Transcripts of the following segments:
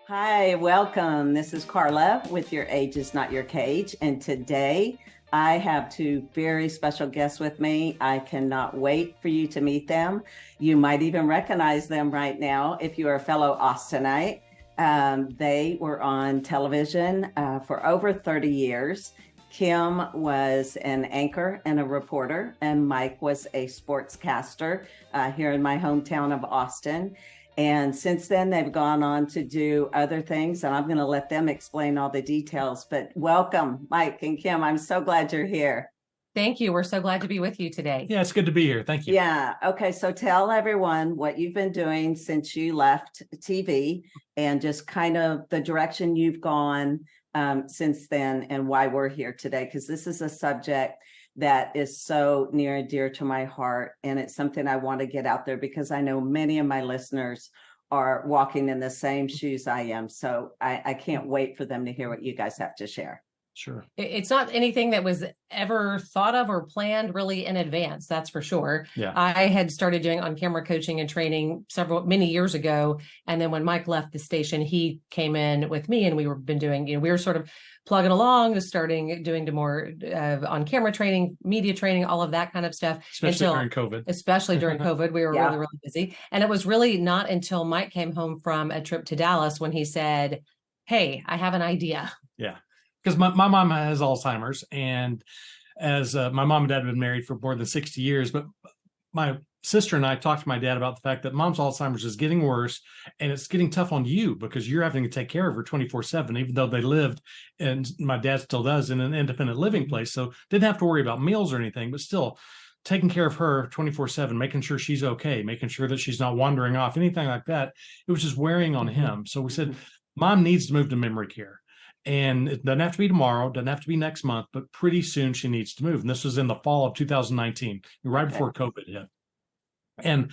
Hi, welcome. This is Carla with Your Age is Not Your Cage. And today I have two very special guests with me. I cannot wait for you to meet them. You might even recognize them right now if you are a fellow Austinite. They were on television for over 30 years. Kim was an anchor and a reporter, and Mike was a sportscaster here in my hometown of Austin. And since then, they've gone on to do other things, and I'm going to let them explain all the details. But welcome, Mike and Kim. I'm so glad you're here. Thank you. We're so glad to be with you today. Yeah, it's good to be here. Thank you. Yeah. Okay. So tell everyone what you've been doing since you left TV and just kind of the direction you've gone since then and why we're here today, because this is a subject that is so near and dear to my heart. And it's something I want to get out there because I know many of my listeners are walking in the same shoes I am. So I can't wait for them to hear what you guys have to share. Sure. It's not anything that was ever thought of or planned really in advance. That's for sure. Yeah. I had started doing on-camera coaching and training many years ago. And then when Mike left the station, he came in with me and we were sort of plugging along, starting doing more on-camera training, media training, all of that kind of stuff. Especially during COVID. Especially during COVID. We were really, really busy. And it was really not until Mike came home from a trip to Dallas when he said, "Hey, I have an idea." Yeah. Because my mom has Alzheimer's, and as my mom and dad have been married for more than 60 years, but my sister and I talked to my dad about the fact that mom's Alzheimer's is getting worse, and it's getting tough on you because you're having to take care of her 24/7, even though they lived, and my dad still does, in an independent living place. So didn't have to worry about meals or anything, but still taking care of her 24/7, making sure she's okay, making sure that she's not wandering off, anything like that. It was just wearing on him. So we said, Mom needs to move to memory care. And it doesn't have to be tomorrow, doesn't have to be next month, but pretty soon she needs to move. And this was in the fall of 2019, right before COVID hit. And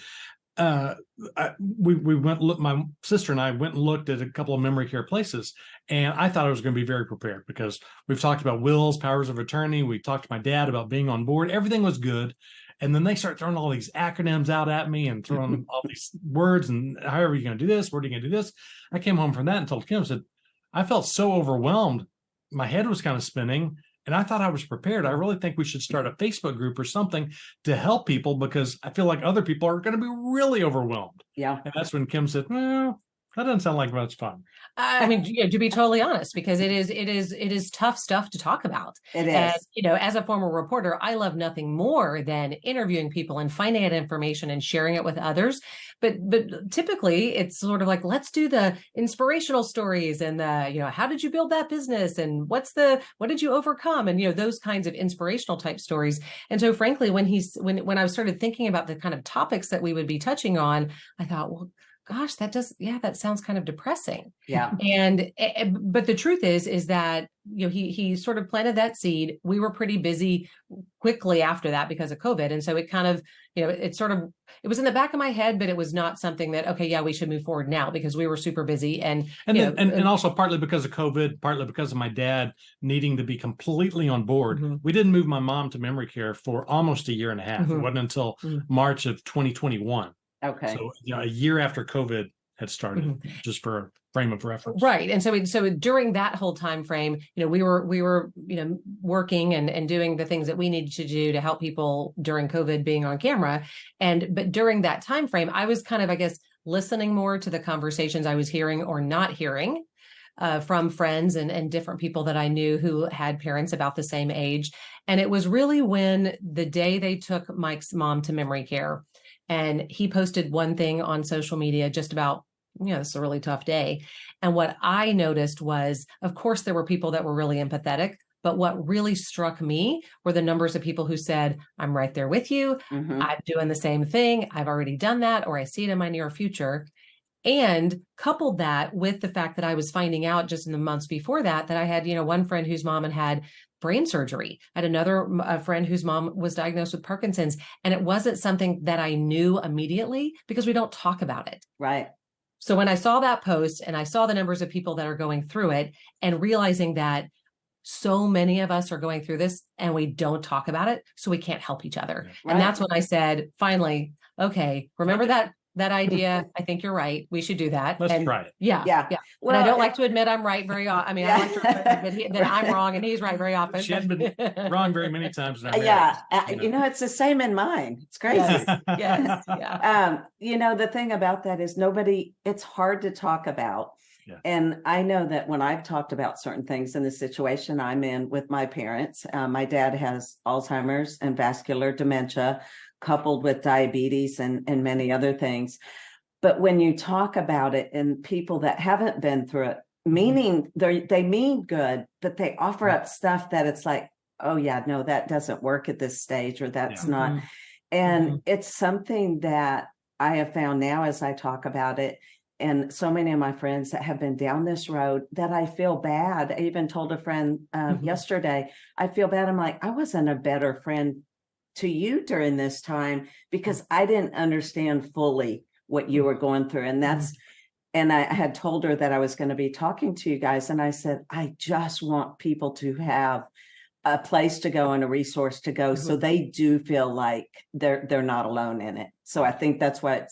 we went look. My sister and I went and looked at a couple of memory care places, and I thought I was going to be very prepared because we've talked about wills, powers of attorney. We talked to my dad about being on board. Everything was good. And then they start throwing all these acronyms out at me and throwing all these words and how are you going to do this? Where are you going to do this? I came home from that and told Kim, I said, I felt so overwhelmed. My head was kind of spinning, and I thought I was prepared. I really think we should start a Facebook group or something to help people because I feel like other people are going to be really overwhelmed. Yeah. And that's when Kim said, well, that doesn't sound like much fun. I mean, to be totally honest, because it is tough stuff to talk about. It is. And, as a former reporter, I love nothing more than interviewing people and finding out information and sharing it with others. But typically it's sort of like, let's do the inspirational stories and the, how did you build that business? And what did you overcome? And, those kinds of inspirational type stories. And so frankly, when I started thinking about the kind of topics that we would be touching on, I thought, well, gosh, that sounds kind of depressing. Yeah. But the truth is that, he sort of planted that seed. We were pretty busy quickly after that because of COVID. And so it kind of, it was in the back of my head, but it was not something that, okay, yeah, we should move forward now because we were super busy. And also partly because of COVID, partly because of my dad needing to be completely on board. Mm-hmm. We didn't move my mom to memory care for almost a year and a half. Mm-hmm. It wasn't until March of 2021. Okay. So, a year after COVID had started, just for a frame of reference. Right. And so during that whole time frame, we were, working and doing the things that we needed to do to help people during COVID being on camera. But during that time frame, I was kind of, I guess, listening more to the conversations I was hearing or not hearing from friends and different people that I knew who had parents about the same age. And it was really when the day they took Mike's mom to memory care, and he posted one thing on social media just about, it's a really tough day. And what I noticed was, of course, there were people that were really empathetic, but what really struck me were the numbers of people who said, I'm right there with you. Mm-hmm. I'm doing the same thing. I've already done that, or I see it in my near future. And coupled that with the fact that I was finding out just in the months before that I had, one friend whose mom had brain surgery. I had another friend whose mom was diagnosed with Parkinson's. And it wasn't something that I knew immediately because we don't talk about it. Right. So when I saw that post and I saw the numbers of people that are going through it and realizing that so many of us are going through this and we don't talk about it, so we can't help each other. Right. And that's when I said, finally, okay, remember that that idea. I think you're right. We should do that. Let's And try it. yeah. Yeah. Yeah. Well, and I don't like to admit I'm right very often. I mean, I like to admit that I'm wrong and he's right very often. She hadn't been wrong very many times in our yeah, marriage, you know, it's the same in mine. It's crazy. Yes. Yes. Yeah. You know, the thing about that is it's hard to talk about. Yeah. And I know that when I've talked about certain things in the situation I'm in with my parents, my dad has Alzheimer's and vascular dementia coupled with diabetes and many other things. But when you talk about it and people that haven't been through it, meaning they mean good, but they offer up stuff that it's like, oh yeah, no, that doesn't work at this stage, or that's not. And it's something that I have found now as I talk about it. And so many of my friends that have been down this road that I feel bad. I even told a friend yesterday, I feel bad. I'm like, I wasn't a better friend to you during this time because I didn't understand fully what you were going through. And and I had told her that I was going to be talking to you guys. And I said, I just want people to have a place to go and a resource to go so they do feel like they're not alone in it. So I think that's why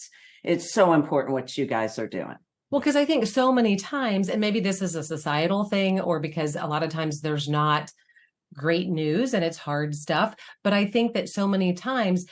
it's so important what you guys are doing. Well, because I think so many times, and maybe this is a societal thing, or because a lot of times there's not great news and it's hard stuff. But I think that so many times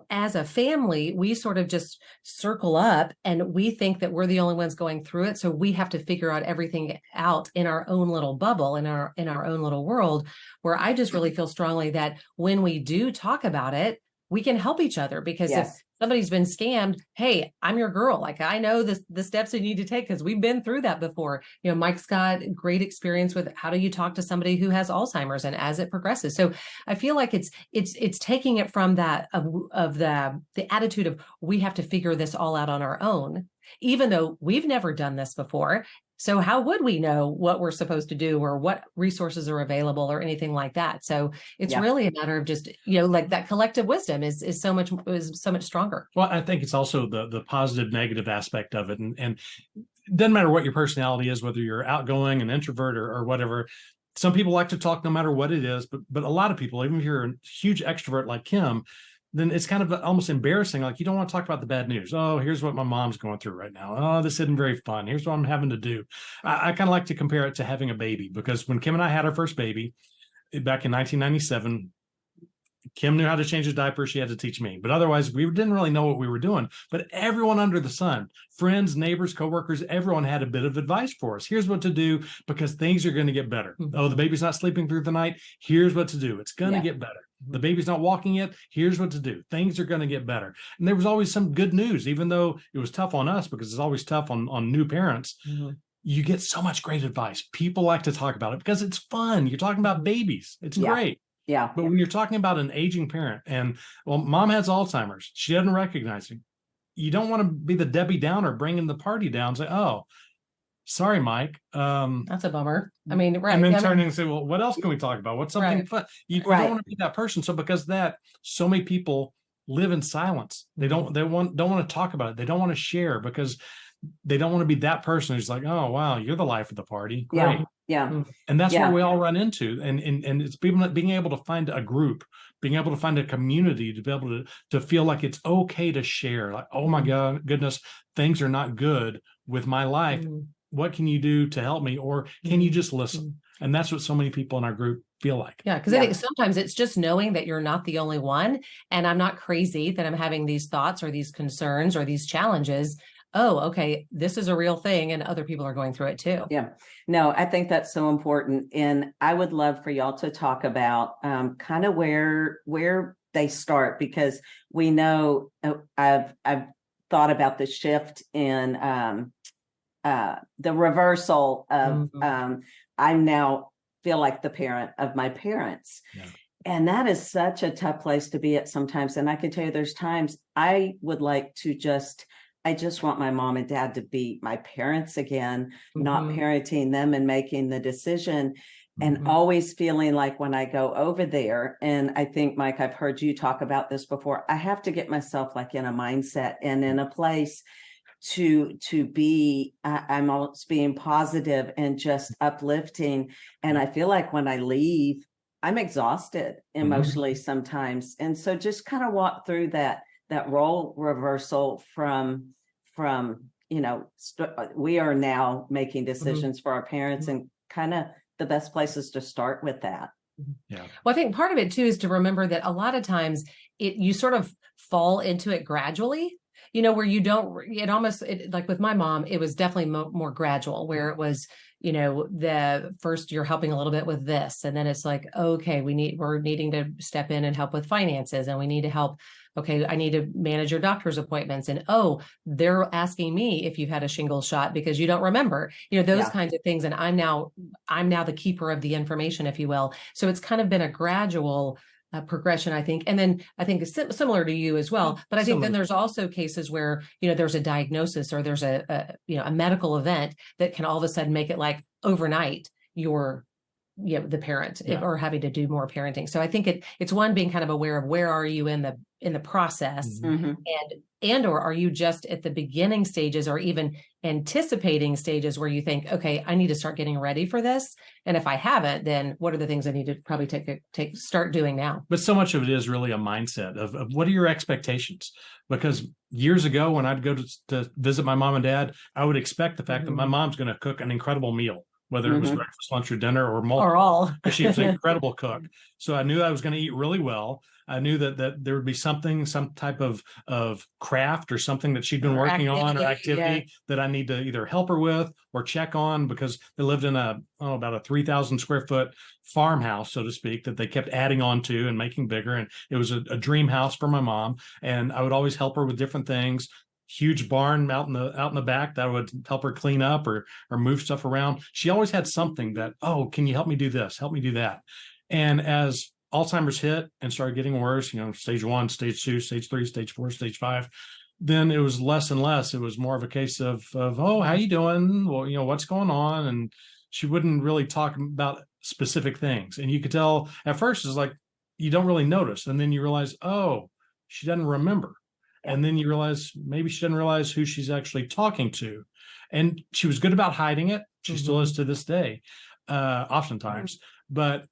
as a family, we sort of just circle up and we think that we're the only ones going through it. So we have to figure out everything out in our own little bubble, in our own little world, where I just really feel strongly that when we do talk about it, we can help each other. Because if somebody's been scammed, hey, I'm your girl. Like, I know the steps you need to take because we've been through that before. You know, Mike's got great experience with how do you talk to somebody who has Alzheimer's and as it progresses. So I feel like it's taking it from that of the attitude of we have to figure this all out on our own, even though we've never done this before. So how would we know what we're supposed to do or what resources are available or anything like that? So it's really a matter of just, you know, like that collective wisdom is so much stronger. Well, I think it's also the positive, negative aspect of it. And it doesn't matter what your personality is, whether you're outgoing, an introvert or whatever. Some people like to talk no matter what it is, but a lot of people, even if you're a huge extrovert like Kim, then it's kind of almost embarrassing. Like, you don't want to talk about the bad news. Oh, here's what my mom's going through right now. Oh, this isn't very fun. Here's what I'm having to do. I kind of like to compare it to having a baby, because when Kim and I had our first baby back in 1997, Kim knew how to change a diaper. She had to teach me. But otherwise, we didn't really know what we were doing. But everyone under the sun, friends, neighbors, coworkers, everyone had a bit of advice for us. Here's what to do because things are going to get better. Oh, the baby's not sleeping through the night. Here's what to do. It's going to get better. The baby's not walking yet. Here's what to do. Things are going to get better. And there was always some good news, even though it was tough on us, because it's always tough on new parents. You get so much great advice. People like to talk about it because it's fun. You're talking about babies. It's great. Yeah. But when you're talking about an aging parent and, well, mom has Alzheimer's, she doesn't recognize him. You don't want to be the Debbie Downer bringing the party down and say, oh, sorry, Mike. That's a bummer. I mean, right. And then turn and say, well, what else can we talk about? What's something fun? You don't want to be that person. So because of that, so many people live in silence. They don't want to talk about it. They don't want to share because they don't want to be that person who's like, oh, wow, you're the life of the party. Great. Yeah. And that's where we all run into. And it's people being able to find a group, being able to find a community, to be able to feel like it's okay to share. Like, oh my goodness, things are not good with my life. What can you do to help me? Or can you just listen? And that's what so many people in our group feel like. Yeah, because I think sometimes it's just knowing that you're not the only one. And I'm not crazy that I'm having these thoughts or these concerns or these challenges. Oh, okay, this is a real thing and other people are going through it too. Yeah, no, I think that's so important. And I would love for y'all to talk about kind of where they start, because we know I've thought about the shift in the reversal of I now feel like the parent of my parents. Yeah. And that is such a tough place to be at sometimes. And I can tell you there's times I would like to I just want my mom and dad to be my parents again, not parenting them and making the decision, and always feeling like when I go over there, and I think, Mike, I've heard you talk about this before, I have to get myself like in a mindset and in a place to be, I'm almost being positive and just uplifting. And I feel like when I leave, I'm exhausted emotionally sometimes. And so just kind of walk through that that role reversal from we are now making decisions for our parents, and kind of the best places to start with that. Yeah. Well, I think part of it too is to remember that a lot of times you sort of fall into it gradually, where you don't, like with my mom, it was definitely more gradual, where it was, the first you're helping a little bit with this. And then it's like, okay, we're needing to step in and help with finances, and we need to help. Okay, I need to manage your doctor's appointments. And they're asking me if you've had a shingles shot because you don't remember, those kinds of things. And I'm now the keeper of the information, if you will. So it's kind of bbeen a gradual progression, I think. And then I think it's similar to you as well. But I think then there's also cases where, there's a diagnosis or there's a medical event that can all of a sudden make it like overnight you're the parent or having to do more parenting. So I think it's one, being kind of aware of where are you in the process, and or are you just at the beginning stages or even anticipating stages where you think, okay, I need to start getting ready for this. And if I haven't, then what are the things I need to probably start doing now? But so much of it is really a mindset of what are your expectations? Because years ago, when I'd go to visit my mom and dad, I would expect the fact that my mom's going to cook an incredible meal, whether it was breakfast, lunch, or dinner, or multiple. Or all. She was an incredible cook. So I knew I was going to eat really well. I knew that there would be some type of craft or something that she'd been working on, or activity that I need to either help her with or check on, because they lived in about a 3,000 square foot farmhouse, so to speak, that they kept adding on to and making bigger. And it was a dream house for my mom. And I would always help her with different things. Huge barn out in the back that I would help her clean up or move stuff around. She always had something that, can you help me do this? Help me do that. And as Alzheimer's hit and started getting worse, stage 1, stage 2, stage 3, stage 4, stage 5, then it was less and less. It was more of a case of how you doing? Well, what's going on? And she wouldn't really talk about specific things. And you could tell at first it's like, you don't really notice. And then you realize, she doesn't remember. And then you realize maybe she doesn't realize who she's actually talking to. And she was good about hiding it. She still is to this day, oftentimes. But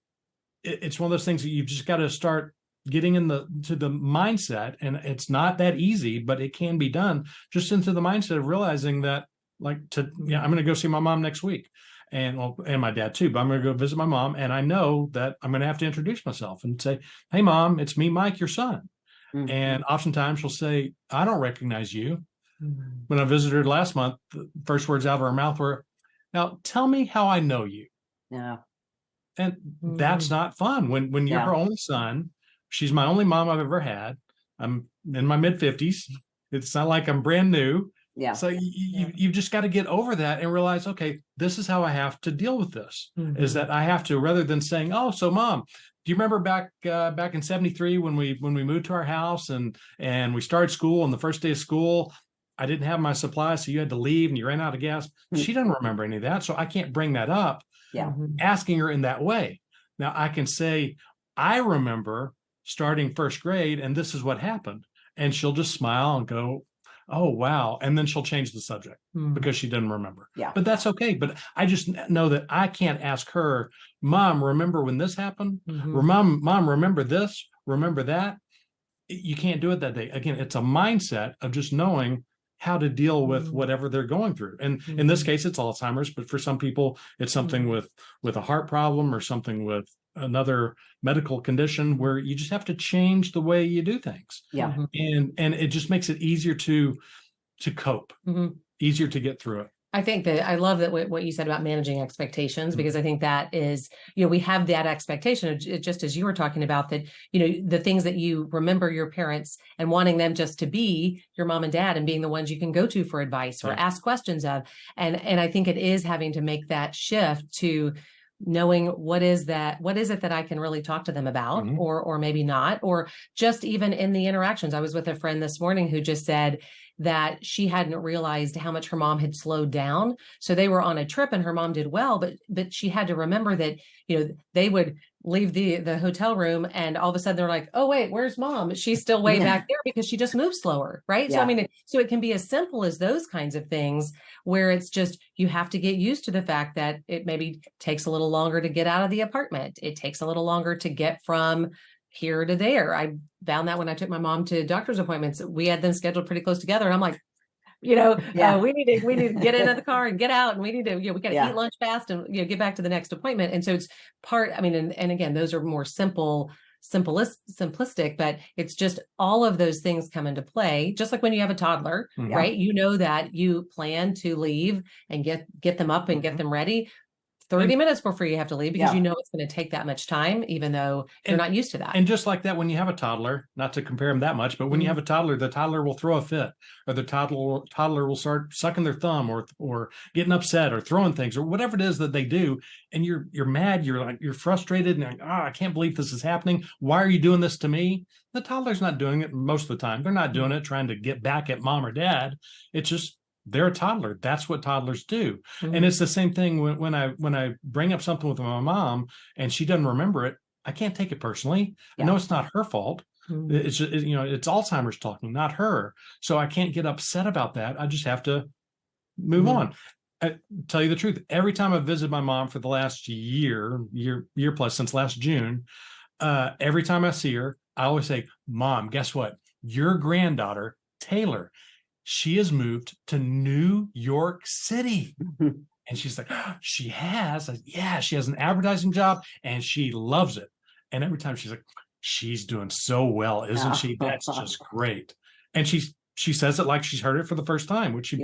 it's one of those things that you've just got to start getting to the mindset. And it's not that easy, but it can be done, just into the mindset of realizing that, I'm going to go see my mom next week. And my dad too, but I'm going to go visit my mom. And I know that I'm going to have to introduce myself and say, hey, Mom, it's me, Mike, your son. And oftentimes she'll say, I don't recognize you. When I visited her last month, the first words out of her mouth were, now tell me how I know you. Yeah. And that's not fun. When you're her only son, she's my only mom I've ever had. I'm in my mid-50s. It's not like I'm brand new. Yeah. So you've just got to get over that and realize, okay, this is how I have to deal with this, is that I have to, rather than saying, so Mom, do you remember back in 73 when we moved to our house and we started school, and the first day of school, I didn't have my supplies, so you had to leave and you ran out of gas. She doesn't remember any of that, so I can't bring that up. Yeah. Asking her in that way. Now I can say, I remember starting first grade and this is what happened. And she'll just smile and go, oh, wow. And then she'll change the subject because she doesn't remember. Yeah. But that's okay. But I just know that I can't ask her, Mom, remember when this happened? Mom, remember this? Remember that? You can't do it that day. Again, it's a mindset of just knowing how to deal with whatever they're going through. And in this case, it's Alzheimer's, but for some people, it's something with a heart problem or something with another medical condition where you just have to change the way you do things. Yeah. And it just makes it easier to cope, easier to get through it. I think that I love that what you said about managing expectations, because I think that is, we have that expectation, just as you were talking about, that, the things that you remember your parents and wanting them just to be your mom and dad and being the ones you can go to for advice or ask questions of. And I think it is having to make that shift to knowing what is it that I can really talk to them about, or maybe not, or just even in the interactions. I was with a friend this morning who just said that she hadn't realized how much her mom had slowed down. So they were on a trip and her mom did well, but she had to remember that, they would leave the hotel room and all of a sudden they're like, oh, wait, where's Mom? She's still way back there because she just moved slower. Right. Yeah. So, so it can be as simple as those kinds of things where it's just, you have to get used to the fact that it maybe takes a little longer to get out of the apartment. It takes a little longer to get from here to there. I found that when I took my mom to doctor's appointments, we had them scheduled pretty close together. And I'm like, we need to get into the car and get out, and we need to, we got to eat lunch fast and, get back to the next appointment. And so it's and again, those are more simplistic, but it's just all of those things come into play. Just like when you have a toddler, right? You know that you plan to leave and get them up and get them ready 30 minutes before you have to leave, because you know it's going to take that much time, even though you're not used to that. And just like that, when you have a toddler, not to compare them that much, but when you have a toddler, the toddler will throw a fit, or the toddler will start sucking their thumb, or getting upset, or throwing things, or whatever it is that they do. And you're mad, you're frustrated, and you're like, I can't believe this is happening. Why are you doing this to me? The toddler's not doing it most of the time. They're not doing it trying to get back at mom or dad. It's just, they're a toddler. That's what toddlers do. And it's the same thing when I bring up something with my mom and she doesn't remember it. I can't take it personally. I know it's not her fault. It's just, it's Alzheimer's talking, not her. So I can't get upset about that. I just have to move on. I tell you the truth. Every time I've visited my mom for the last year plus, since last June, every time I see her, I always say, Mom, guess what? Your granddaughter, Taylor, she has moved to New York City. And she's like, she has? Yeah, she has an advertising job and she loves it. And every time she's like, she's doing so well, isn't she? That's just great. And she says it like she's heard it for the first time, which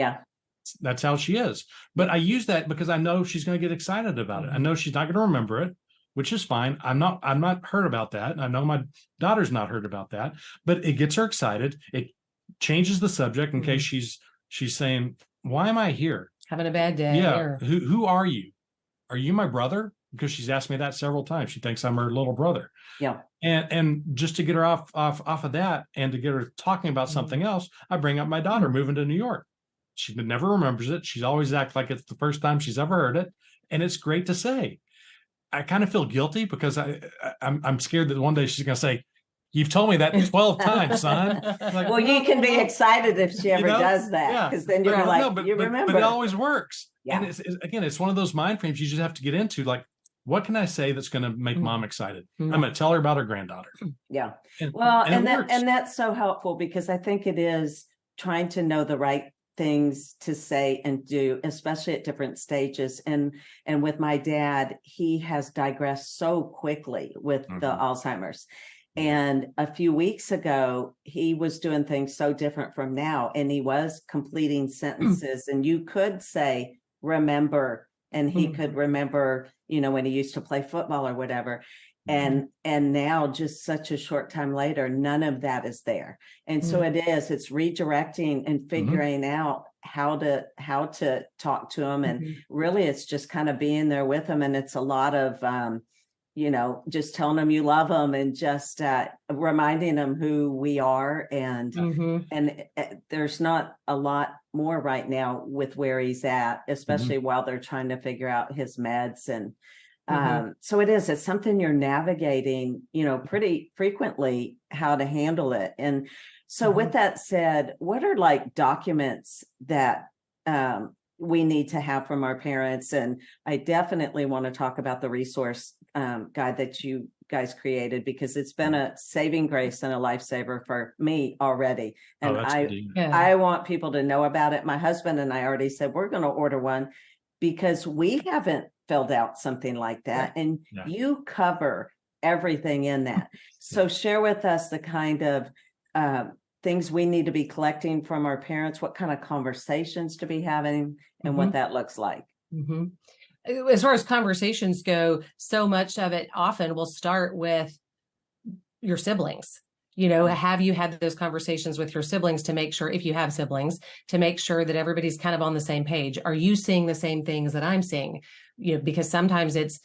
that's how she is. But I use that because I know she's going to get excited about it. I know she's not going to remember it, which is fine. I'm not hurt about that. I know my daughter's not hurt about that, but it gets her excited. It changes the subject in case she's saying, why am I here? Having a bad day. Yeah. Or... Who are you? Are you my brother? Because she's asked me that several times. She thinks I'm her little brother. Yeah. And just to get her off of that and to get her talking about something else, I bring up my daughter moving to New York. She never remembers it. She's always acts like it's the first time she's ever heard it. And it's great to say. I kind of feel guilty because I'm scared that one day she's going to say, you've told me that 12 times, son. Like, well, you can be excited if she ever does that, because then you're you remember. But it always works. Yeah. And it's one of those mind frames you just have to get into. Like, what can I say that's going to make mom excited? I'm going to tell her about her granddaughter. Yeah. And that's so helpful, because I think it is trying to know the right things to say and do, especially at different stages. And with my dad, he has digressed so quickly with the Alzheimer's. And a few weeks ago, he was doing things so different from now. And he was completing sentences, and you could say, remember, and he could remember, when he used to play football or whatever. And now, just such a short time later, none of that is there. And so it's redirecting and figuring out how to talk to him. And really, it's just kind of being there with him. And it's a lot of, just telling them you love them, and just reminding them who we are. And there's not a lot more right now with where he's at, especially while they're trying to figure out his meds. And so it's something you're navigating, pretty frequently, how to handle it. And so with that said, what are like documents that we need to have from our parents? And I definitely want to talk about the resource guide that you guys created, because it's been a saving grace and a lifesaver for me already. And I want people to know about it. My husband and I already said we're going to order one, because we haven't filled out something like that. And you cover everything in that. So share with us the kind of things we need to be collecting from our parents, what kind of conversations to be having, and what that looks like. As far as conversations go, so much of it often will start with your siblings. Have you had those conversations with your siblings to make sure, if you have siblings, to make sure that everybody's kind of on the same page? Are you seeing the same things that I'm seeing? Because sometimes it's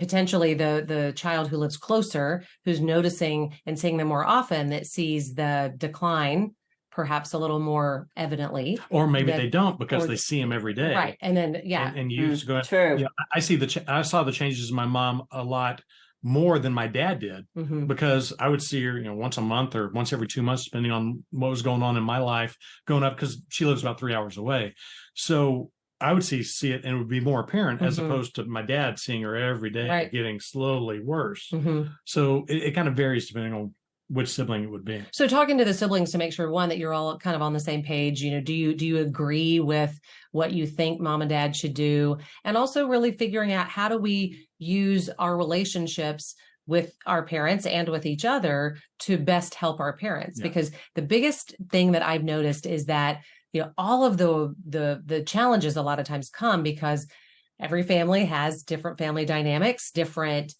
potentially the child who lives closer, who's noticing and seeing them more often, that sees the decline perhaps a little more evidently. Or maybe they don't, because they see him every day. Right. And then, And you just go, true. I saw the changes in my mom a lot more than my dad did, because I would see her, once a month or once every 2 months, depending on what was going on in my life growing up, because she lives about 3 hours away. So I would see it, and it would be more apparent as Mhm. opposed to my dad seeing her every day Right. getting slowly worse. Mhm. So it kind of varies depending on which sibling it would be. So talking to the siblings to make sure, one, that you're all kind of on the same page, do you agree with what you think mom and dad should do? And also really figuring out, how do we use our relationships with our parents and with each other to best help our parents? Yeah. Because the biggest thing that I've noticed is that, all of the challenges a lot of times come because every family has different family dynamics, different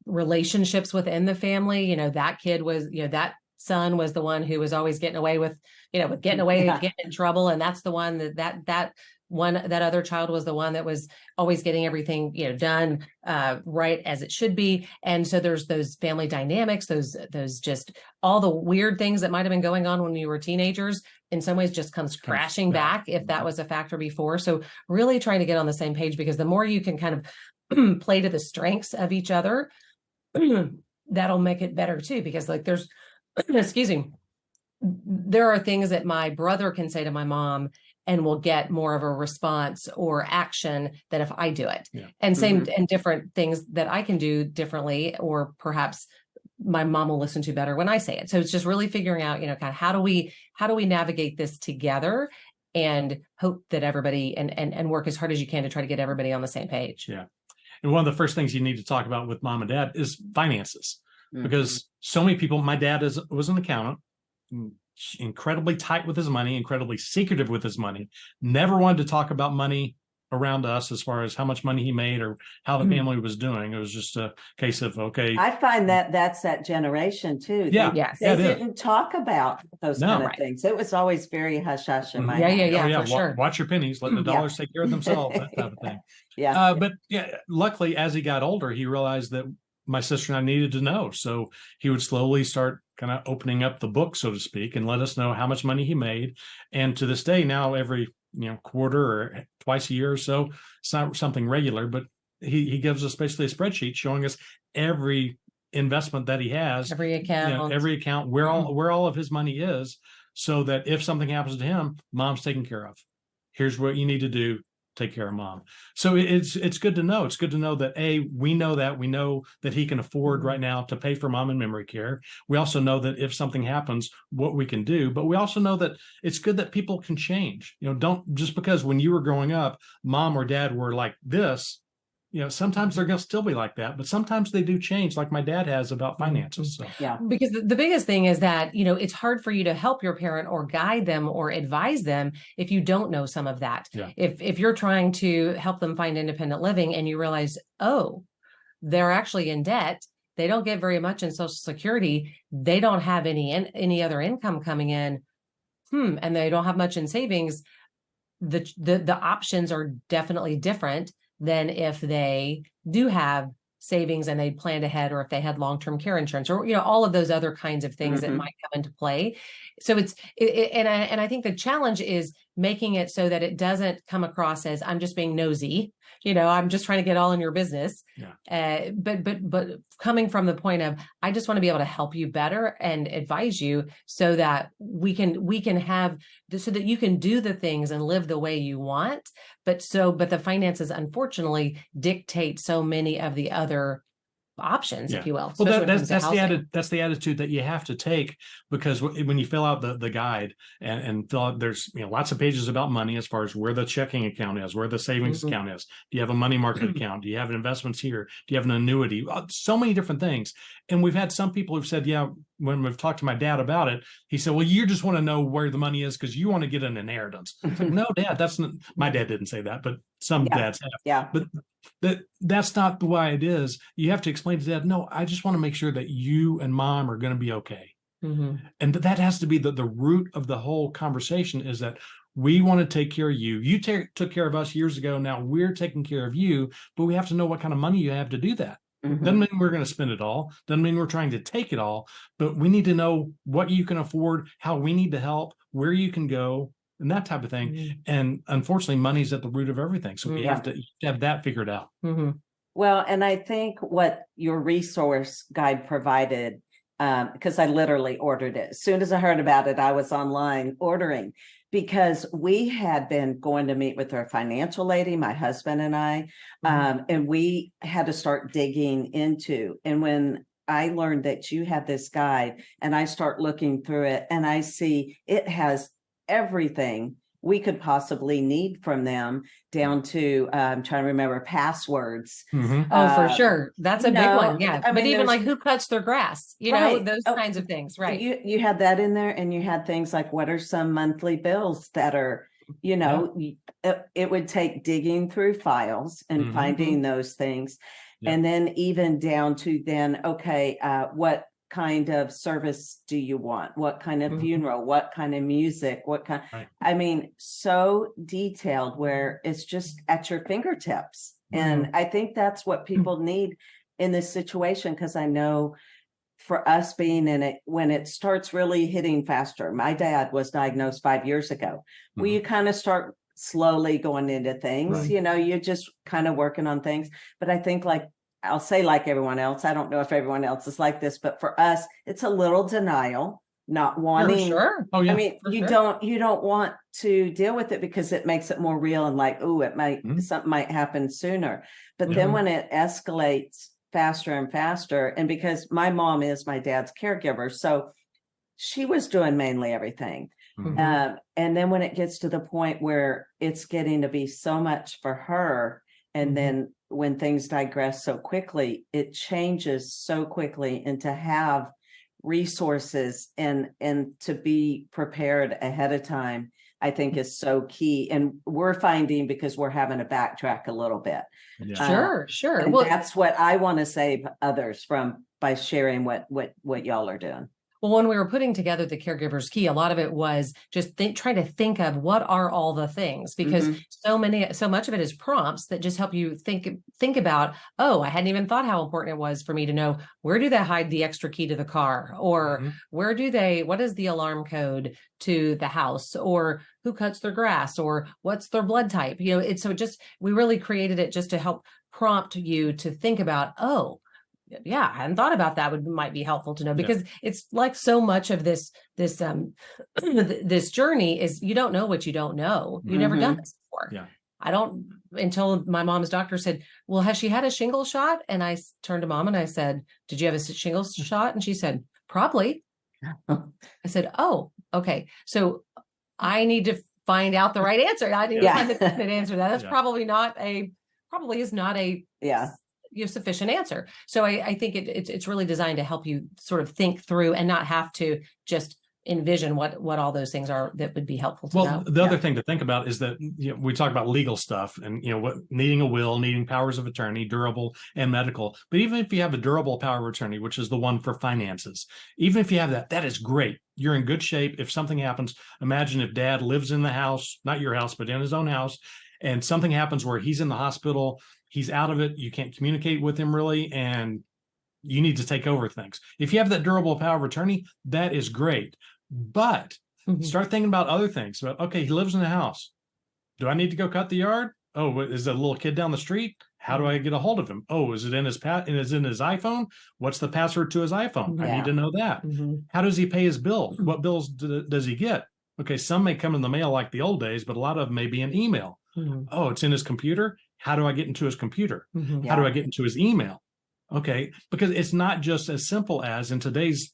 relationships within the family. That kid was, that son was the one who was always getting away with, getting in trouble. And that's the one that other child was the one that was always getting everything, done right as it should be. And so there's those family dynamics, those just all the weird things that might have been going on when we were teenagers, in some ways just comes crashing back if that was a factor before. So really trying to get on the same page, because the more you can kind of play to the strengths of each other, that'll make it better too. Because there's, excuse me, there are things that my brother can say to my mom and will get more of a response or action than if I do it. Yeah. And same and different things that I can do differently, or perhaps my mom will listen to better when I say it. So it's just really figuring out, kind of how do we navigate this together and hope that everybody and work as hard as you can to try to get everybody on the same page. Yeah. And one of the first things you need to talk about with mom and dad is finances, because so many people, my dad was an accountant, incredibly tight with his money, incredibly secretive with his money, never wanted to talk about money around us as far as how much money he made or how the family was doing. It was just a case of, okay. I find that's that generation too. Yeah. They didn't talk about those kind of things. It was always very hush hush in my house. For sure. Watch your pennies, let the dollars take care of themselves, that type of thing. But luckily, as he got older, he realized that my sister and I needed to know. So he would slowly start kind of opening up the book, so to speak, and let us know how much money he made. And to this day, now every quarter or twice a year or so, it's not something regular, but he gives us basically a spreadsheet showing us every investment that he has, every account, where all of his money is, so that if something happens to him, mom's taken care of. Here's what you need to do. Take care of mom. So it's good to know. It's good to know that we know that he can afford right now to pay for mom and memory care. We also know that if something happens, what we can do, but we also know that it's good that people can change. Don't just because when you were growing up, mom or dad were like this, sometimes they're going to still be like that, but sometimes they do change, like my dad has about finances. So. Yeah. Because the biggest thing is that, it's hard for you to help your parent or guide them or advise them if you don't know some of that. Yeah. If you're trying to help them find independent living and you realize, they're actually in debt, they don't get very much in Social Security, they don't have any other income coming in, and they don't have much in savings, the options are definitely different than if they do have savings and they planned ahead, or if they had long-term care insurance, or all of those other kinds of things that might come into play. So I think the challenge is making it so that it doesn't come across as I'm just being nosy, I'm just trying to get all in your business. Yeah. But coming from the point of, I just want to be able to help you better and advise you so that we can have so that you can do the things and live the way you want. But the finances unfortunately dictate so many of the other options, if you will. Well, that's the attitude that you have to take, because when you fill out the guide and fill out, there's lots of pages about money as far as where the checking account is, where the savings account is. Do you have a money market account? Do you have investments here? Do you have an annuity? So many different things. And we've had some people who've said, when we've talked to my dad about it, he said, well, you just want to know where the money is because you want to get an inheritance. It's like, no, Dad, that's not, my dad didn't say that, but some dads have. Yeah. But that's not the way it is. You have to explain to Dad, no, I just want to make sure that you and mom are going to be okay. And that has to be the root of the whole conversation, is that we want to take care of you. You took care of us years ago. Now we're taking care of you, but we have to know what kind of money you have to do that. Doesn't mean we're going to spend it all. Doesn't mean we're trying to take it all, but we need to know what you can afford, how we need to help, where you can go, and that type of thing. And unfortunately, money's at the root of everything. So we have to have that figured out. Well, and I think what your resource guide provided, because I literally ordered it. As soon as I heard about it, I was online ordering. because we had been going to meet with our financial lady, my husband and I, and we had to start digging into. And when I learned that you had this guide, and I start looking through it, and I see it has everything we could possibly need from them, down to I'm trying to remember passwords. Oh, for sure. That's a big one. Yeah. I But mean, even there's- like who cuts their grass, you know, Right. those Oh, kinds of things. Right. You had that in there, and you had things like, what are some monthly bills that are, you know, it would take digging through files and finding those things. Yep. And then even down to then, okay, what kind of service do you want? What kind of funeral? What kind of music? What kind? Right. I mean, so detailed where it's just at your fingertips. And I think that's what people need in this situation, because I know for us being in it, when it starts really hitting faster, my dad was diagnosed 5 years ago. Well, you kind of start slowly going into things, Right. you know, you're just kind of working on things. But I think, like, I'll say like everyone else, I don't know if everyone else is like this, but for us, it's a little denial, not wanting. Sure. Oh, yeah. I mean, you don't want to deal with it because it makes it more real and like, oh, it might, something might happen sooner. But then when it escalates faster and faster, and because my mom is my dad's caregiver, so she was doing mainly everything. And then when it gets to the point where it's getting to be so much for her, and then when things digress so quickly, it changes so quickly, and to have resources and to be prepared ahead of time, I think is so key. And we're finding, because we're having to backtrack a little bit. Sure. And Well, that's what I want to save others from by sharing what y'all are doing. Well, when we were putting together the caregiver's key, a lot of it was just trying to think of what are all the things, because so much of it is prompts that just help you think about, oh, I hadn't even thought how important it was for me to know, where do they hide the extra key to the car, or what is the alarm code to the house, or who cuts their grass, or what's their blood type? You know, we really created it just to help prompt you to think about, oh, yeah, I hadn't thought about that. Might be helpful to know, because it's like so much of this this journey is, you don't know what you don't know. You've never done this before. Yeah. I don't, until my mom's doctor said, well, has she had a shingles shot? And I turned to mom and I said, did you have a shingles shot? And she said, probably. I said, oh, okay. So I need to find out the right answer. I need to find the definite answer. That's probably is not a sufficient answer. So I think it's really designed to help you sort of think through and not have to just envision what all those things are that would be helpful to know. The other thing to think about is that, you know, we talk about legal stuff and, you know, what needing a will, needing powers of attorney, durable and medical. But even if you have a durable power of attorney, which is the one for finances, even if you have that is great. You're in good shape. If something happens, imagine if dad lives in the house, not your house, but in his own house, and something happens where he's in the hospital, he's out of it, you can't communicate with him really, and you need to take over things. If you have that durable power of attorney, that is great. But start thinking about other things. Okay, he lives in the house. Do I need to go cut the yard? Oh, is there a little kid down the street? How do I get a hold of him? Oh, is it in his iPhone? What's the password to his iPhone? I need to know that. How does he pay his bills? What bills does he get? Okay, some may come in the mail like the old days, but a lot of them may be an email. Oh, it's in his computer. How do I get into his computer? How do I get into his email? Okay, because it's not just as simple as in today's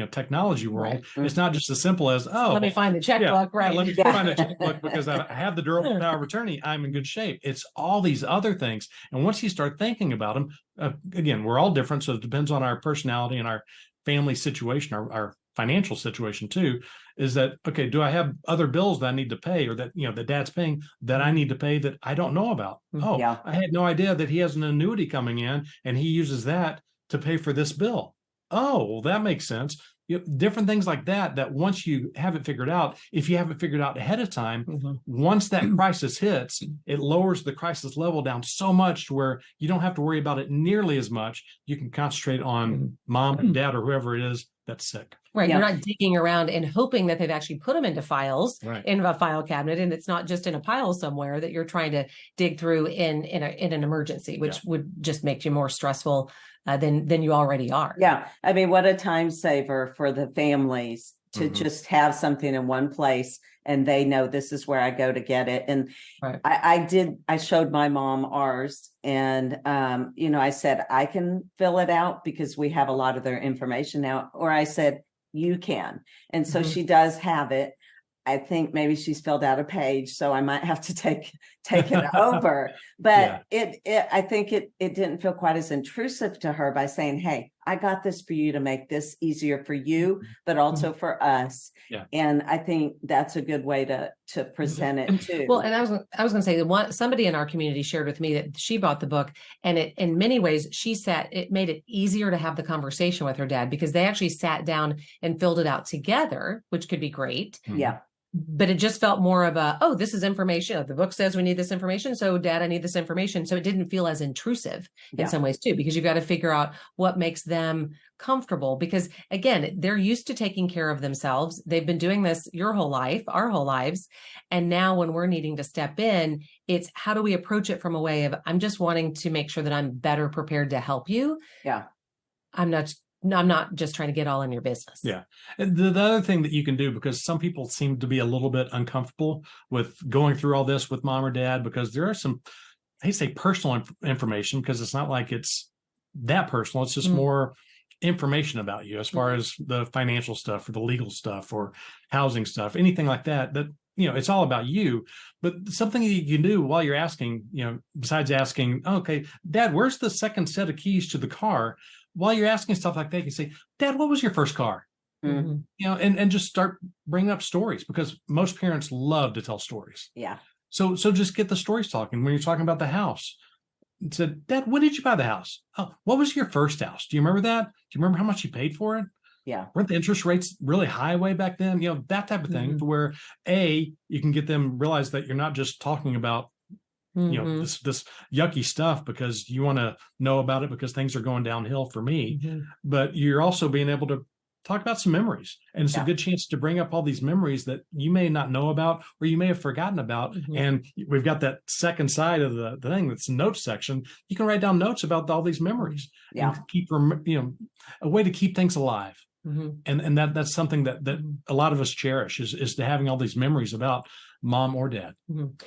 technology world. It's not just as simple as, oh, let me find the checkbook, right? Let me find a checkbook because I have the durable power of attorney. I'm in good shape. It's all these other things, and once you start thinking about them, again, we're all different, so it depends on our personality and our family situation, our financial situation too. Is that okay? Do I have other bills that I need to pay, or that that dad's paying that I need to pay that I don't know about? I had no idea that he has an annuity coming in, and he uses that to pay for this bill. Oh, well, that makes sense. Different things like that once you have it figured out, if you have it figured out ahead of time, once that crisis hits, it lowers the crisis level down so much to where you don't have to worry about it nearly as much. You can concentrate on mom and dad or whoever it is that's sick. Right. You're not digging around and hoping that they've actually put them into files in a file cabinet. And it's not just in a pile somewhere that you're trying to dig through in an emergency, which would just make you more stressful than you already are. Yeah. I mean, what a time saver for the families to Mm-hmm. just have something in one place and they know this is where I go to get it. And Right. I showed my mom ours and, I said, I can fill it out because we have a lot of their information now, or I said, you can. And so she does have it. I think maybe she's filled out a page, so I might have to take it over. But I think it didn't feel quite as intrusive to her by saying, "Hey, I got this for you to make this easier for you, but also for us." Yeah. And I think that's a good way to present it too. Well, and I was going to say that somebody in our community shared with me that she bought the book, and it in many ways it made it easier to have the conversation with her dad because they actually sat down and filled it out together, which could be great. Yeah. But it just felt more of oh, this is information. The book says we need this information. So Dad, I need this information. So it didn't feel as intrusive in some ways too, because you've got to figure out what makes them comfortable. Because again, they're used to taking care of themselves. They've been doing this your whole life, our whole lives. And now when we're needing to step in, it's how do we approach it from a way of, I'm just wanting to make sure that I'm better prepared to help you. Yeah. I'm not just trying to get all in your business. Yeah. And the other thing that you can do, because some people seem to be a little bit uncomfortable with going through all this with mom or dad, because there are some, they say personal information, because it's not like it's that personal. It's just more information about you as far as the financial stuff or the legal stuff or housing stuff, anything like that, it's all about you. But something that you can do while you're asking, besides asking, okay, Dad, where's the second set of keys to the car? While you're asking stuff like that, you can say, Dad, what was your first car? Mm-hmm. And just start bringing up stories, because most parents love to tell stories. Yeah. So just get the stories talking. When you're talking about the house, and said, Dad, when did you buy the house? Oh, what was your first house? Do you remember that? Do you remember how much you paid for it? Yeah. Weren't the interest rates really high way back then? That type of thing, to where you can get them realize that you're not just talking about this yucky stuff because you want to know about it because things are going downhill for me, but you're also being able to talk about some memories, and it's a good chance to bring up all these memories that you may not know about or you may have forgotten about. And we've got that second side of the thing, that's the notes section. You can write down notes about all these memories and keep a way to keep things alive. And that's something that a lot of us cherish is to having all these memories about mom or dad.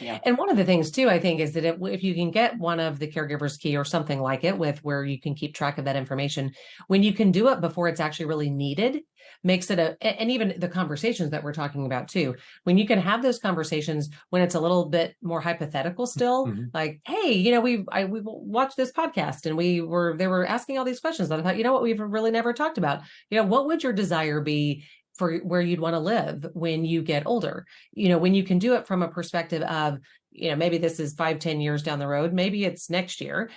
Yeah. And one of the things too, I think, is that if you can get one of the caregiver's key or something like it with where you can keep track of that information, when you can do it before it's actually really needed, makes it and even the conversations that we're talking about too, when you can have those conversations when it's a little bit more hypothetical still, like, hey, we watched this podcast and they were asking all these questions that I thought, what we've really never talked about. What would your desire be for where you'd want to live when you get older? When you can do it from a perspective of, maybe this is 5-10 years down the road, maybe it's next year,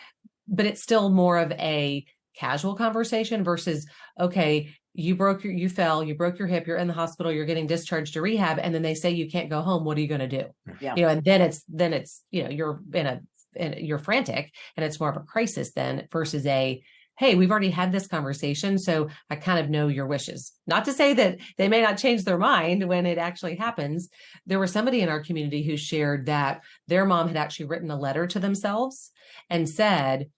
but it's still more of a casual conversation versus, okay, you broke your hip, you're in the hospital, you're getting discharged to rehab, and then they say you can't go home. What are you going to do? Yeah. And then it's you're you're frantic, and it's more of a crisis then versus hey, we've already had this conversation, so I kind of know your wishes. Not to say that they may not change their mind when it actually happens. There was somebody in our community who shared that their mom had actually written a letter to themselves and said,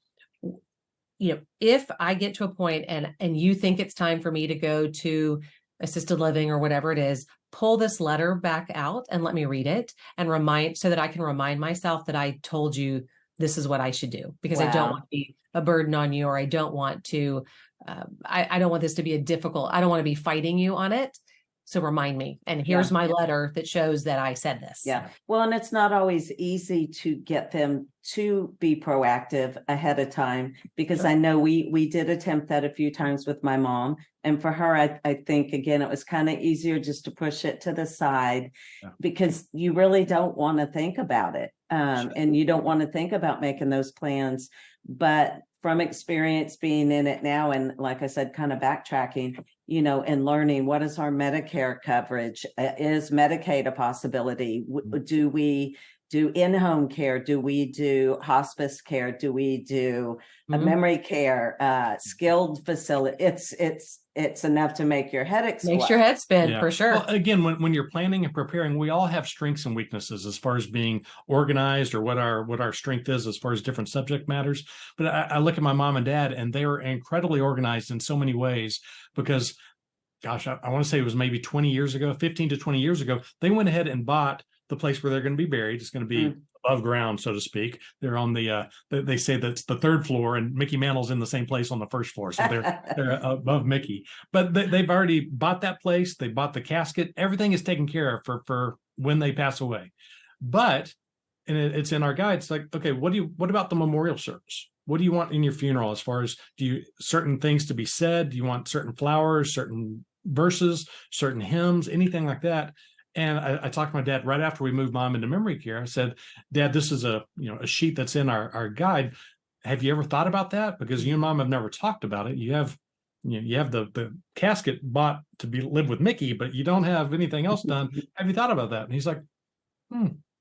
if I get to a point and you think it's time for me to go to assisted living or whatever it is, pull this letter back out and let me read it and so that I can remind myself that I told you this is what I should do, because I don't want to be a burden on you, or I don't want to, I don't want this to be I don't want to be fighting you on it. So remind me. And here's my letter that shows that I said this. Yeah. Well, and it's not always easy to get them to be proactive ahead of time, because I know we did attempt that a few times with my mom. And for her, I think, again, it was kind of easier just to push it to the side because you really don't want to think about it. And you don't want to think about making those plans. But from experience being in it now, and like I said, kind of backtracking, and learning, what is our Medicare coverage? Is Medicaid a possibility? Do we do in-home care? Do we do hospice care? Do we do memory care, skilled facility? It's enough to make your head explode. Makes your head spin, for sure. Well, again, when you're planning and preparing, we all have strengths and weaknesses as far as being organized, or what our strength is as far as different subject matters. But I look at my mom and dad, and they are incredibly organized in so many ways, because gosh, I want to say it was maybe 20 years ago, 15 to 20 years ago, they went ahead and bought the place where they're going to be buried. It's going to be above ground, so to speak. They're on the, they say that's the third floor, and Mickey Mantle's in the same place on the first floor. So they're above Mickey. But they've already bought that place. They bought the casket. Everything is taken care of for when they pass away. But, and it's in our guide, it's like, okay, what about the memorial service? What do you want in your funeral as far as certain things to be said? Do you want certain flowers, certain verses, certain hymns, anything like that? And I talked to my dad right after we moved mom into memory care. I said, Dad, this is a sheet that's in our guide. Have you ever thought about that? Because you and mom have never talked about it. You have the casket bought to live with Mickey, but you don't have anything else done. Have you thought about that? And he's like,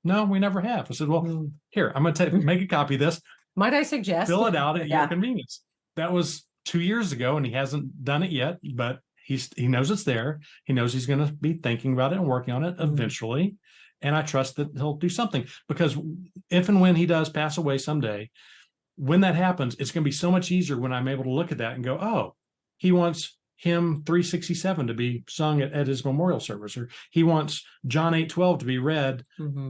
no, we never have. I said, well, here, I'm going to make a copy of this. Might I suggest? Fill it out at your convenience. That was 2 years ago, and he hasn't done it yet, but he knows it's there. He knows he's going to be thinking about it and working on it eventually. And I trust that he'll do something, because if and when he does pass away someday, when that happens, it's going to be so much easier when I'm able to look at that and go, oh, he wants hymn 367 to be sung at his memorial service, or he wants John 8:12 to be read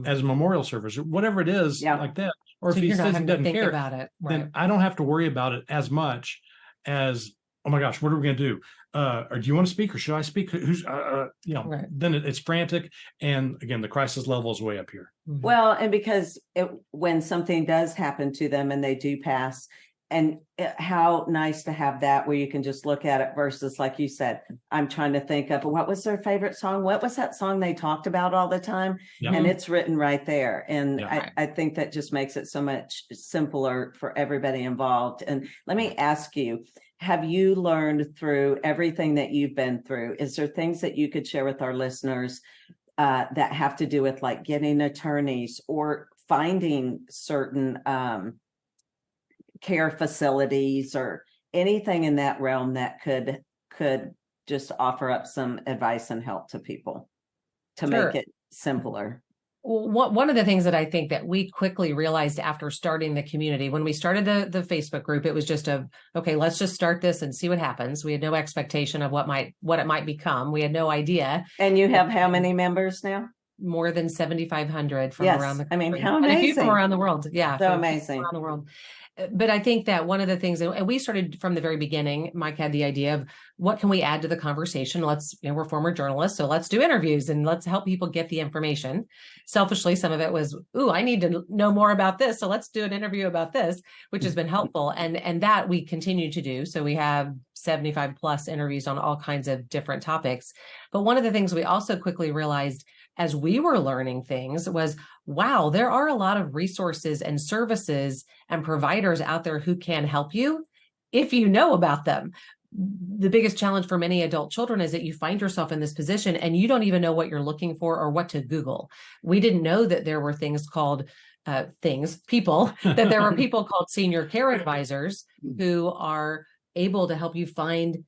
as a memorial service, or whatever it is like that. Or so if he says he doesn't care about it, then I don't have to worry about it as much as, oh my gosh, what are we going to do? Or do you want to speak, or should I speak? Who's, then it's frantic. And again, the crisis level is way up here. Well, and because when something does happen to them and they do pass, and how nice to have that where you can just look at it versus, like you said, I'm trying to think of what was their favorite song? What was that song they talked about all the time? Yep. And it's written right there. And I think that just makes it so much simpler for everybody involved. And let me ask you, have you learned through everything that you've been through? Is there things that you could share with our listeners that have to do with like getting attorneys or finding certain care facilities or anything in that realm that could just offer up some advice and help to people to make it simpler? Well, one of the things that I think that we quickly realized after starting the community, when we started the Facebook group, it was just okay, let's just start this and see what happens. We had no expectation of what it might become. We had no idea. And you have how many members now? More than 7,500 from around the country. I mean, how amazing. And a few from around the world. Yeah. So amazing. Around the world. But I think that one of the things, and we started from the very beginning, Mike had the idea of what can we add to the conversation? We're former journalists, so let's do interviews and let's help people get the information. Selfishly, some of it was, I need to know more about this, so let's do an interview about this, which has been helpful. And that we continue to do. So we have 75 plus interviews on all kinds of different topics. But one of the things we also quickly realized as we were learning things was, wow, there are a lot of resources and services and providers out there who can help you if you know about them. The biggest challenge for many adult children is that you find yourself in this position and you don't even know what you're looking for or what to Google. We didn't know that there were things called that there were people called senior care advisors who are able to help you find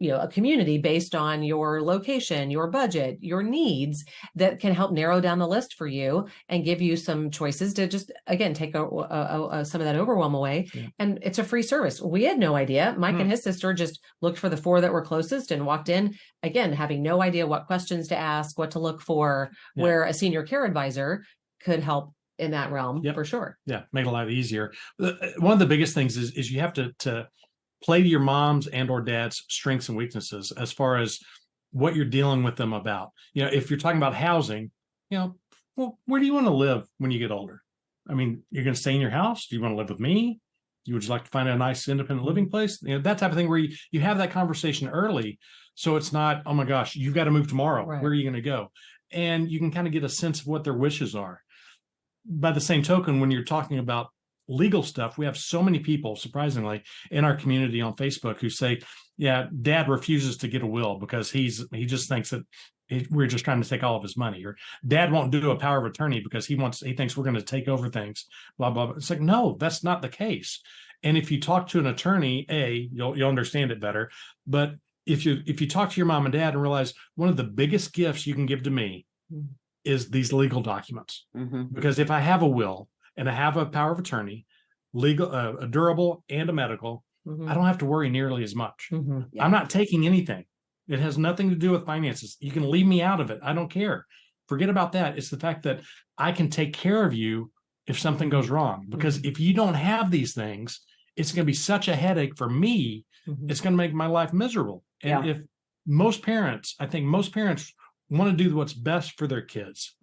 a community based on your location, your budget, your needs, that can help narrow down the list for you and give you some choices to just, again, take some of that overwhelm away. Yeah. And it's a free service. We had no idea. Mike and his sister just looked for the 4 that were closest and walked in, again, having no idea what questions to ask, what to look for, where a senior care advisor could help in that realm for sure. Yeah, make it a lot easier. One of the biggest things is you have to play to your mom's and or dad's strengths and weaknesses as far as what you're dealing with them about. If you're talking about housing, well, where do you want to live when you get older? I mean, you're going to stay in your house? Do you want to live with me? Would you like to find a nice independent living place? That type of thing where you have that conversation early. So it's not, oh my gosh, you've got to move tomorrow. Right. Where are you going to go? And you can kind of get a sense of what their wishes are. By the same token, when you're talking about legal stuff, we have so many people, surprisingly, in our community on Facebook who say, dad refuses to get a will because he just thinks that we're just trying to take all of his money, or dad won't do a power of attorney because he thinks we're going to take over things, blah, blah, blah. It's like, no, that's not the case. And if you talk to an attorney, you'll understand it better. But if you talk to your mom and dad and realize one of the biggest gifts you can give to me is these legal documents, because if I have a will, and I have a power of attorney, legal, a durable and a medical, I don't have to worry nearly as much. I'm not taking anything. It has nothing to do with finances. You can leave me out of it. I don't care. Forget about that. It's the fact that I can take care of you if something goes wrong. Because if you don't have these things, it's going to be such a headache for me. It's going to make my life miserable. And if I think most parents want to do what's best for their kids.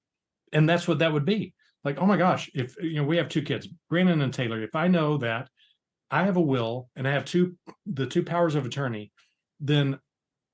And that's what that would be. Like, oh my gosh, if we have 2 kids, Brandon and Taylor, if I know that I have a will and I have the 2 powers of attorney, then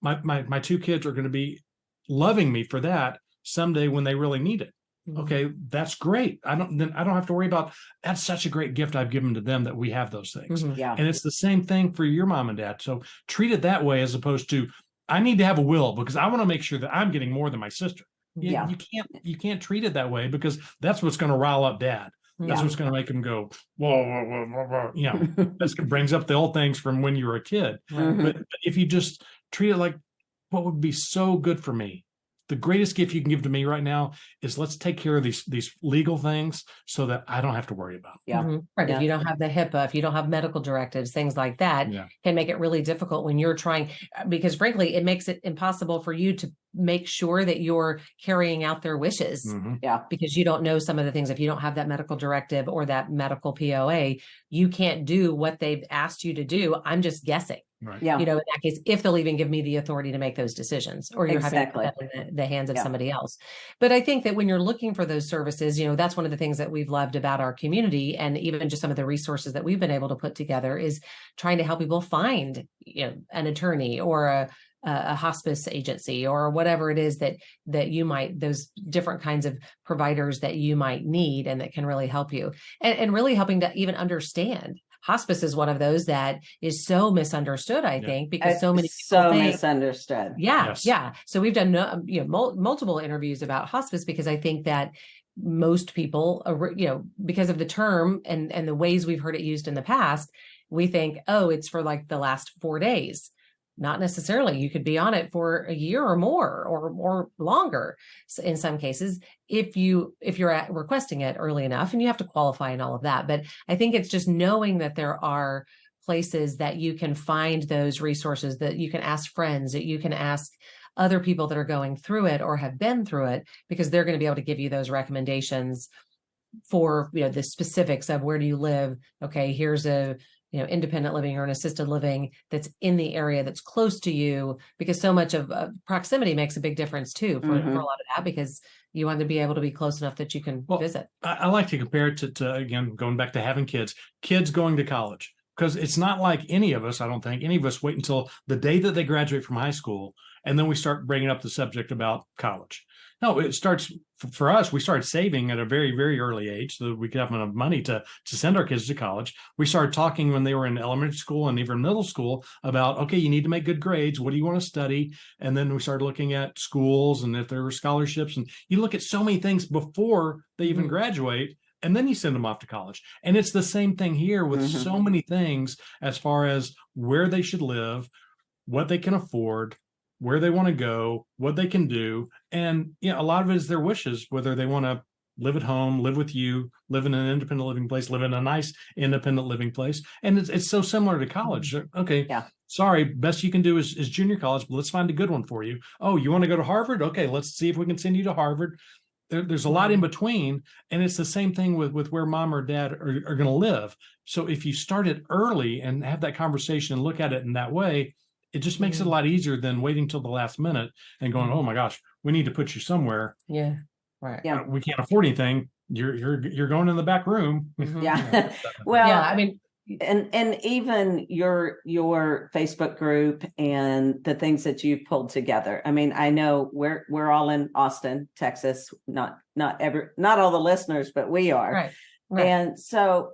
my 2 kids are going to be loving me for that someday when they really need it. Okay, that's great. I don't have to worry about, that's such a great gift I've given to them that we have those things. And it's the same thing for your mom and dad. So treat it that way, as opposed to, I need to have a will because I want to make sure that I'm getting more than my sister. You can't treat it that way, because that's what's going to rile up dad. That's what's going to make him go, whoa, whoa, whoa, whoa, whoa. That brings up the old things from when you were a kid. But if you just treat it like, what would be so good for me? The greatest gift you can give to me right now is, let's take care of these legal things so that I don't have to worry about them. Right. If you don't have the HIPAA, if you don't have medical directives, things like that can make it really difficult when you're trying, because frankly, it makes it impossible for you to make sure that you're carrying out their wishes. Because you don't know some of the things. If you don't have that medical directive or that medical POA, you can't do what they've asked you to do. I'm just guessing. Right. In that case, if they'll even give me the authority to make those decisions, or you're having to put that in the hands of somebody else. But I think that when you're looking for those services, that's one of the things that we've loved about our community, and even just some of the resources that we've been able to put together, is trying to help people find, an attorney or a hospice agency or whatever it is that you might, those different kinds of providers that you might need and that can really help you, and really helping to even understand. Hospice is one of those that is so misunderstood, I think, because so many people think, misunderstood. So we've done multiple interviews about hospice, because I think that most people, because of the term and the ways we've heard it used in the past, we think, oh, it's for like the last 4 days. Not necessarily. You could be on it for a year or more, or longer in some cases, if you're requesting it early enough, and you have to qualify and all of that. But I think it's just knowing that there are places that you can find those resources, that you can ask friends, that you can ask other people that are going through it or have been through it, because they're going to be able to give you those recommendations for, the specifics of where do you live? Okay, here's a independent living or an assisted living that's in the area that's close to you, because so much of proximity makes a big difference too for a lot of that, because you want to be able to be close enough that you can visit. I like to compare it to, again, going back to having kids going to college, because it's not like any of us wait until the day that they graduate from high school, and then we start bringing up the subject about college. No, it starts for us. We started saving at a very, very early age so that we could have enough money to send our kids to college. We started talking when they were in elementary school and even middle school about, okay, you need to make good grades. What do you want to study? And then we started looking at schools and if there were scholarships. And you look at so many things before they even graduate, and then you send them off to college. And it's the same thing here with so many things as far as where they should live, what they can afford, where they want to go, what they can do. And a lot of it is their wishes, whether they want to live at home, live with you, live in an independent living place, live in a nice independent living place. And it's so similar to college. Okay. Sorry, best you can do is junior college, but let's find a good one for you. Oh, you want to go to Harvard? Okay, let's see if we can send you to Harvard. There's a lot in between. And it's the same thing with where mom or dad are going to live. So if you start it early and have that conversation and look at it in that way, it just makes it a lot easier than waiting till the last minute and going, oh my gosh, we need to put you somewhere. Yeah. Right. We can't afford anything. You're going in the back room. Well, I mean, and even your Facebook group and the things that you've pulled together. I mean, I know we're all in Austin, Texas, not all the listeners, but we are. Right. And so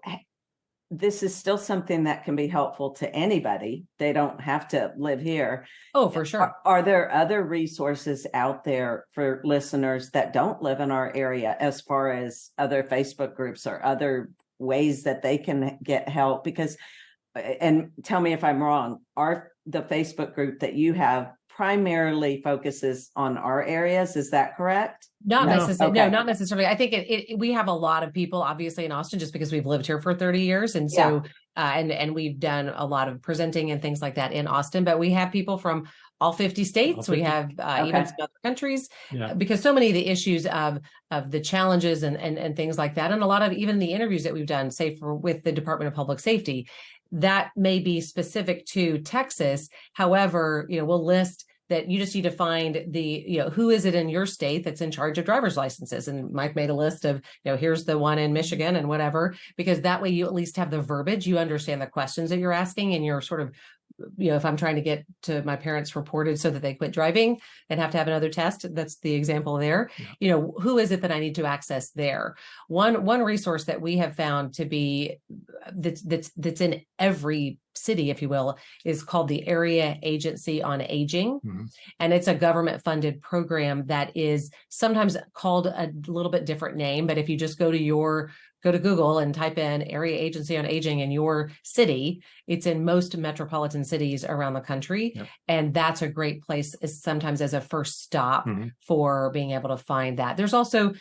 this is still something that can be helpful to anybody. They don't have to live here. Oh, for sure. Are there other resources out there for listeners that don't live in our area, as far as other Facebook groups or other ways that they can get help? Because, and tell me if I'm wrong, the Facebook group that you have primarily focuses on our areas. Is that correct? Not necessarily. Okay. No, not necessarily. I think we have a lot of people, obviously, in Austin, just because we've lived here for 30 years. And so, and we've done a lot of presenting and things like that in Austin, but we have people from all 50 states. All 50. We have even some other countries, because so many of the issues of the challenges and things like that, and a lot of even the interviews that we've done, say with the Department of Public Safety, that may be specific to Texas. However, we'll list that you just need to find who is it in your state that's in charge of driver's licenses. And Mike made a list of, here's the one in Michigan and whatever, because that way you at least have the verbiage, you understand the questions that you're asking, and you're sort of, if I'm trying to get to my parents reported so that they quit driving and have to have another test, that's the example there. Who is it that I need to access there? One resource that we have found to be that's in every city, if you will, is called the Area Agency on Aging. And it's a government funded program that is sometimes called a little bit different name, but if you just go to Google and type in Area Agency on Aging in your city, it's in most metropolitan cities around the country. And that's a great place sometimes as a first stop for being able to find that. There's also,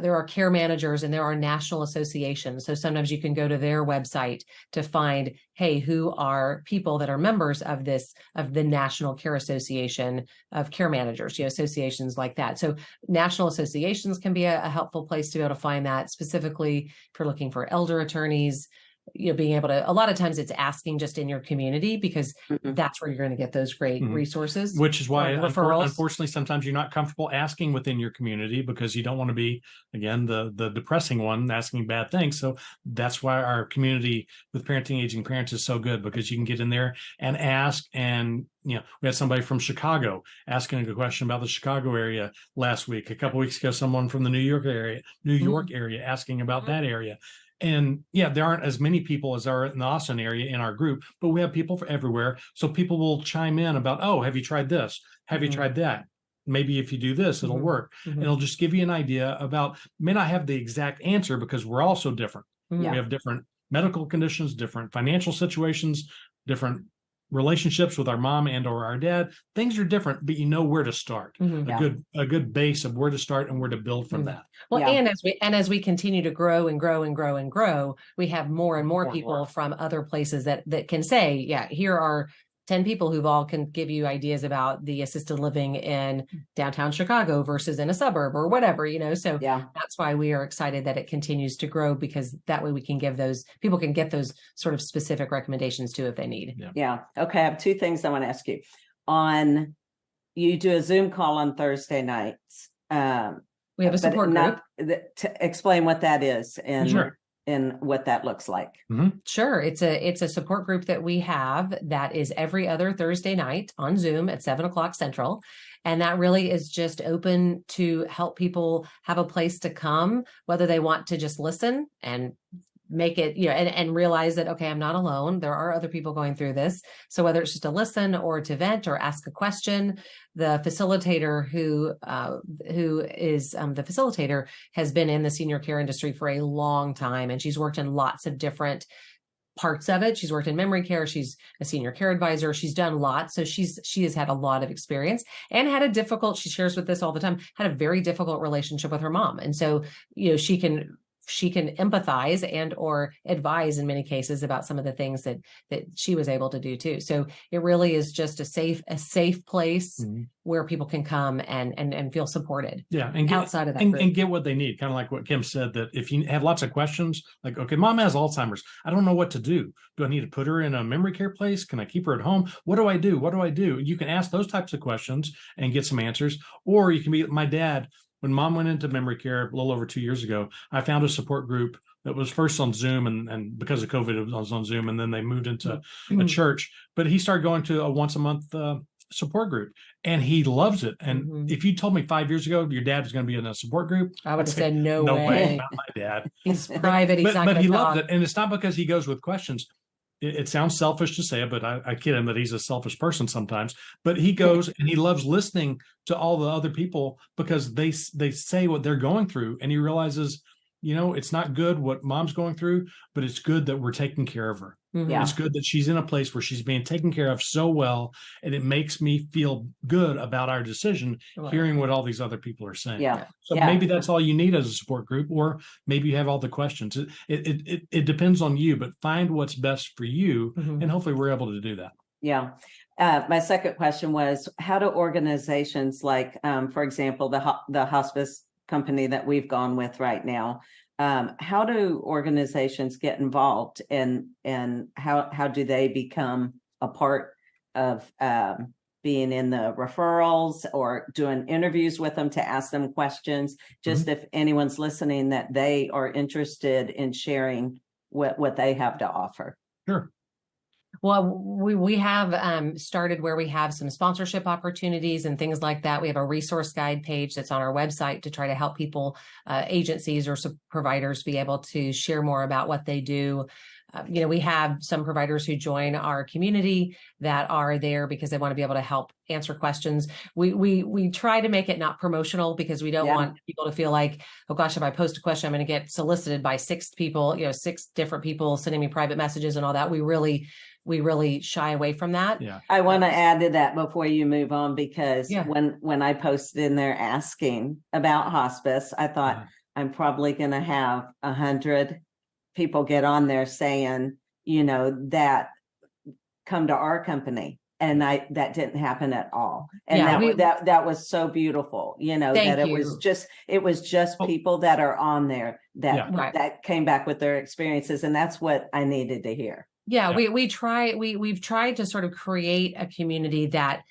there are care managers and there are national associations. So sometimes you can go to their website to find, hey, who are people that are members of the National Care Association of Care Managers, associations like that. So national associations can be a helpful place to be able to find that, specifically if you're looking for elder attorneys. Being able to, a lot of times it's asking just in your community, because that's where you're going to get those great resources. Which is why, referrals. Unfortunately, sometimes you're not comfortable asking within your community because you don't want to be, again, the depressing one asking bad things. So that's why our community with Parenting Aging Parents is so good, because you can get in there and ask. And we had somebody from Chicago asking a question about the Chicago area last week. A couple of weeks ago, someone from the New York area asking about that area. And there aren't as many people as are in the Austin area in our group, but we have people from everywhere. So people will chime in about, oh, have you tried this? Have you tried that? Maybe if you do this, it'll work. And it'll just give you an idea about, may not have the exact answer because we're all so different. We have different medical conditions, different financial situations, different relationships with our mom and or our dad. Things are different, but you know where to start. A good base of where to start and where to build from that. Well, and as we continue to grow and grow and grow and grow, we have more and more people from other places that can say, here are 10 people who all can give you ideas about the assisted living in downtown Chicago versus in a suburb or whatever, so that's why we are excited that it continues to grow, because that way we can give those people can get those sort of specific recommendations too, if they need. Okay. I have two things I want to ask you. You do a Zoom call on Thursday nights. We have a support group. To explain what that is and Sure. and what that looks like. Sure. It's a support group that we have that is every other Thursday night on Zoom at 7:00 Central. And that really is just open to help people have a place to come, whether they want to just listen and make it, and realize that, okay, I'm not alone. There are other people going through this. So whether it's just to listen or to vent or ask a question, the facilitator who is the facilitator has been in the senior care industry for a long time, and she's worked in lots of different parts of it. She's worked in memory care. She's a senior care advisor. She's done lots. So she has had a lot of experience and she shares with this all the time, had a very difficult relationship with her mom. And so, she can empathize and or advise in many cases about some of the things that she was able to do too. So it really is just a safe place where people can come and feel supported. And outside of that and get what they need. Kind of like what Kim said, that if you have lots of questions, like, okay, mom has Alzheimer's. I don't know what to do. Do I need to put her in a memory care place? Can I keep her at home? What do I do? What do I do? You can ask those types of questions and get some answers. Or you can be my dad. When mom went into memory care a little over 2 years ago, I found a support group that was first on Zoom, and because of COVID, it was on Zoom, and then they moved into a church. But he started going to a once a month support group, and he loves it. And if you told me 5 years ago your dad was going to be in a support group, I would have said no way, not my dad. He's private. He's not but he talk. loves it, and it's not because he goes with questions. It sounds selfish to say it, but I kid him that he's a selfish person sometimes. But he goes and he loves listening to all the other people because they say what they're going through, and he realizes, it's not good what mom's going through, but it's good that we're taking care of her. It's good that she's in a place where she's being taken care of so well, and it makes me feel good about our decision, hearing what all these other people are saying. So maybe that's all you need as a support group, or maybe you have all the questions. It depends on you, but find what's best for you, and hopefully we're able to do that. Yeah. My second question was, how do organizations like, for example, the hospice company that we've gone with right now, how do organizations get involved, and how do they become a part of being in the referrals or doing interviews with them to ask them questions? Just if anyone's listening that they are interested in sharing what they have to offer. Sure. Well, we have started where we have some sponsorship opportunities and things like that. We have a resource guide page that's on our website to try to help people, agencies or providers, be able to share more about what they do. We have some providers who join our community that are there because they want to be able to help answer questions. We try to make it not promotional, because we don't want people to feel like, oh gosh, if I post a question, I'm going to get solicited by 6 people, 6 different people sending me private messages and all that. We really shy away from that. Yeah. I want to add to that before you move on, because when I posted in there asking about hospice, I thought I'm probably going to have 100 people get on there saying, that come to our company. And that didn't happen at all. And that was so beautiful, that it was just people that are on there that came back with their experiences. And that's what I needed to hear. We've tried to sort of create a community that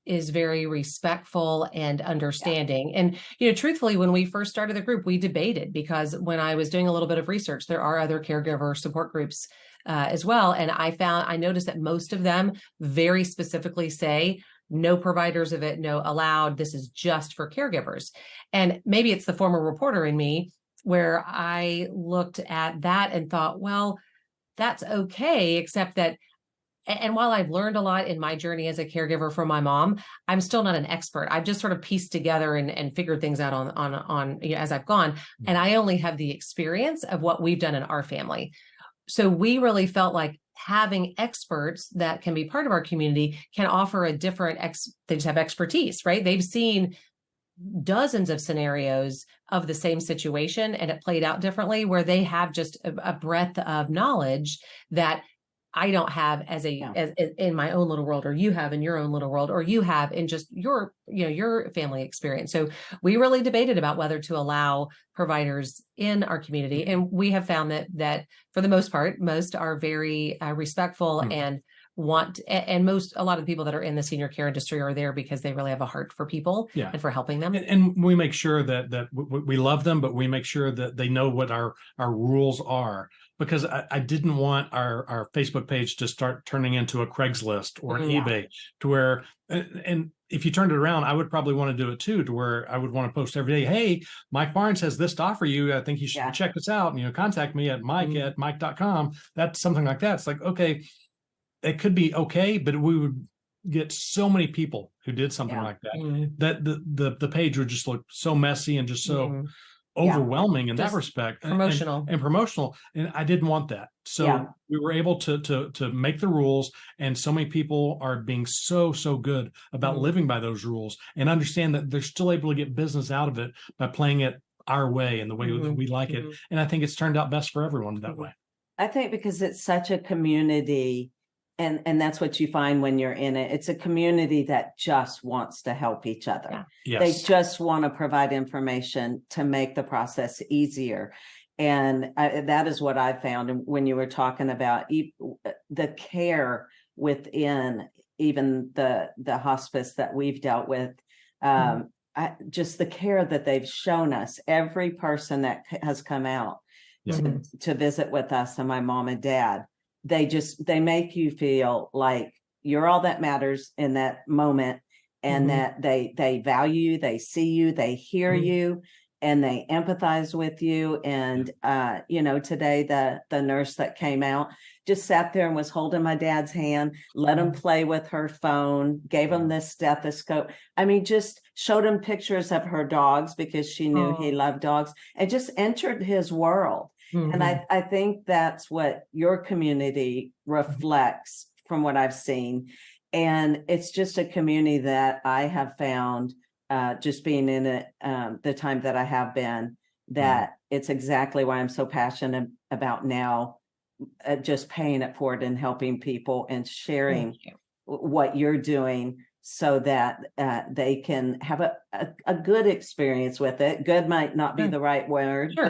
is very respectful and understanding. And, truthfully, when we first started the group, we debated, because when I was doing a little bit of research, there are other caregiver support groups as well. And I noticed that most of them very specifically say, no providers of it, no allowed. This is just for caregivers. And maybe it's the former reporter in me, where I looked at that and thought, well, that's okay, except that, and while I've learned a lot in my journey as a caregiver for my mom, I'm still not an expert. I've just sort of pieced together and figured things out on as I've gone. And I only have the experience of what we've done in our family. So we really felt like having experts that can be part of our community can offer a different, they just have expertise, right? They've seen dozens of scenarios of the same situation and it played out differently, where they have just a breadth of knowledge that I don't have as in my own little world, or you have in your own little world, or you have in just your family experience. So we really debated about whether to allow providers in our community. And we have found that for the most part, most are very respectful and a lot of the people that are in the senior care industry are there because they really have a heart for people and for helping them. And we make sure that we love them, but we make sure that they know what our rules are, because I didn't want our Facebook page to start turning into a Craigslist or an eBay, to where, and if you turned it around, I would probably want to do it too, to where I would want to post every day, hey, Mike Barnes has this to offer you. I think you should check this out. And, contact me at mike@mike.com. That's something like that. It's like, okay, it could be okay, but we would get so many people who did something like that, that the page would just look so messy and just so overwhelming in that respect, promotional and promotional. And I didn't want that. So we were able to make the rules, and so many people are being so good about living by those rules and understand that they're still able to get business out of it by playing it our way and the way that we like it. And I think it's turned out best for everyone that way. I think because it's such a community, and that's what you find when you're in it. It's a community that just wants to help each other. They just want to provide information to make the process easier. And that is what I found. And when you were talking about the care within even the hospice that we've dealt with, just the care that they've shown us, every person that has come out to visit with us, and my mom and dad, they make you feel like you're all that matters in that moment, and that they value you, they see you, they hear you, and they empathize with you. And today the nurse that came out just sat there and was holding my dad's hand, let him play with her phone, gave him this stethoscope. I mean, just showed him pictures of her dogs because she knew he loved dogs, and just entered his world. And I think that's what your community reflects from what I've seen. And it's just a community that I have found, just being in it the time that I have been, that it's exactly why I'm so passionate about now, just paying it forward and helping people and sharing what you're doing so that they can have a good experience with it. Good might not be the right word, Sure.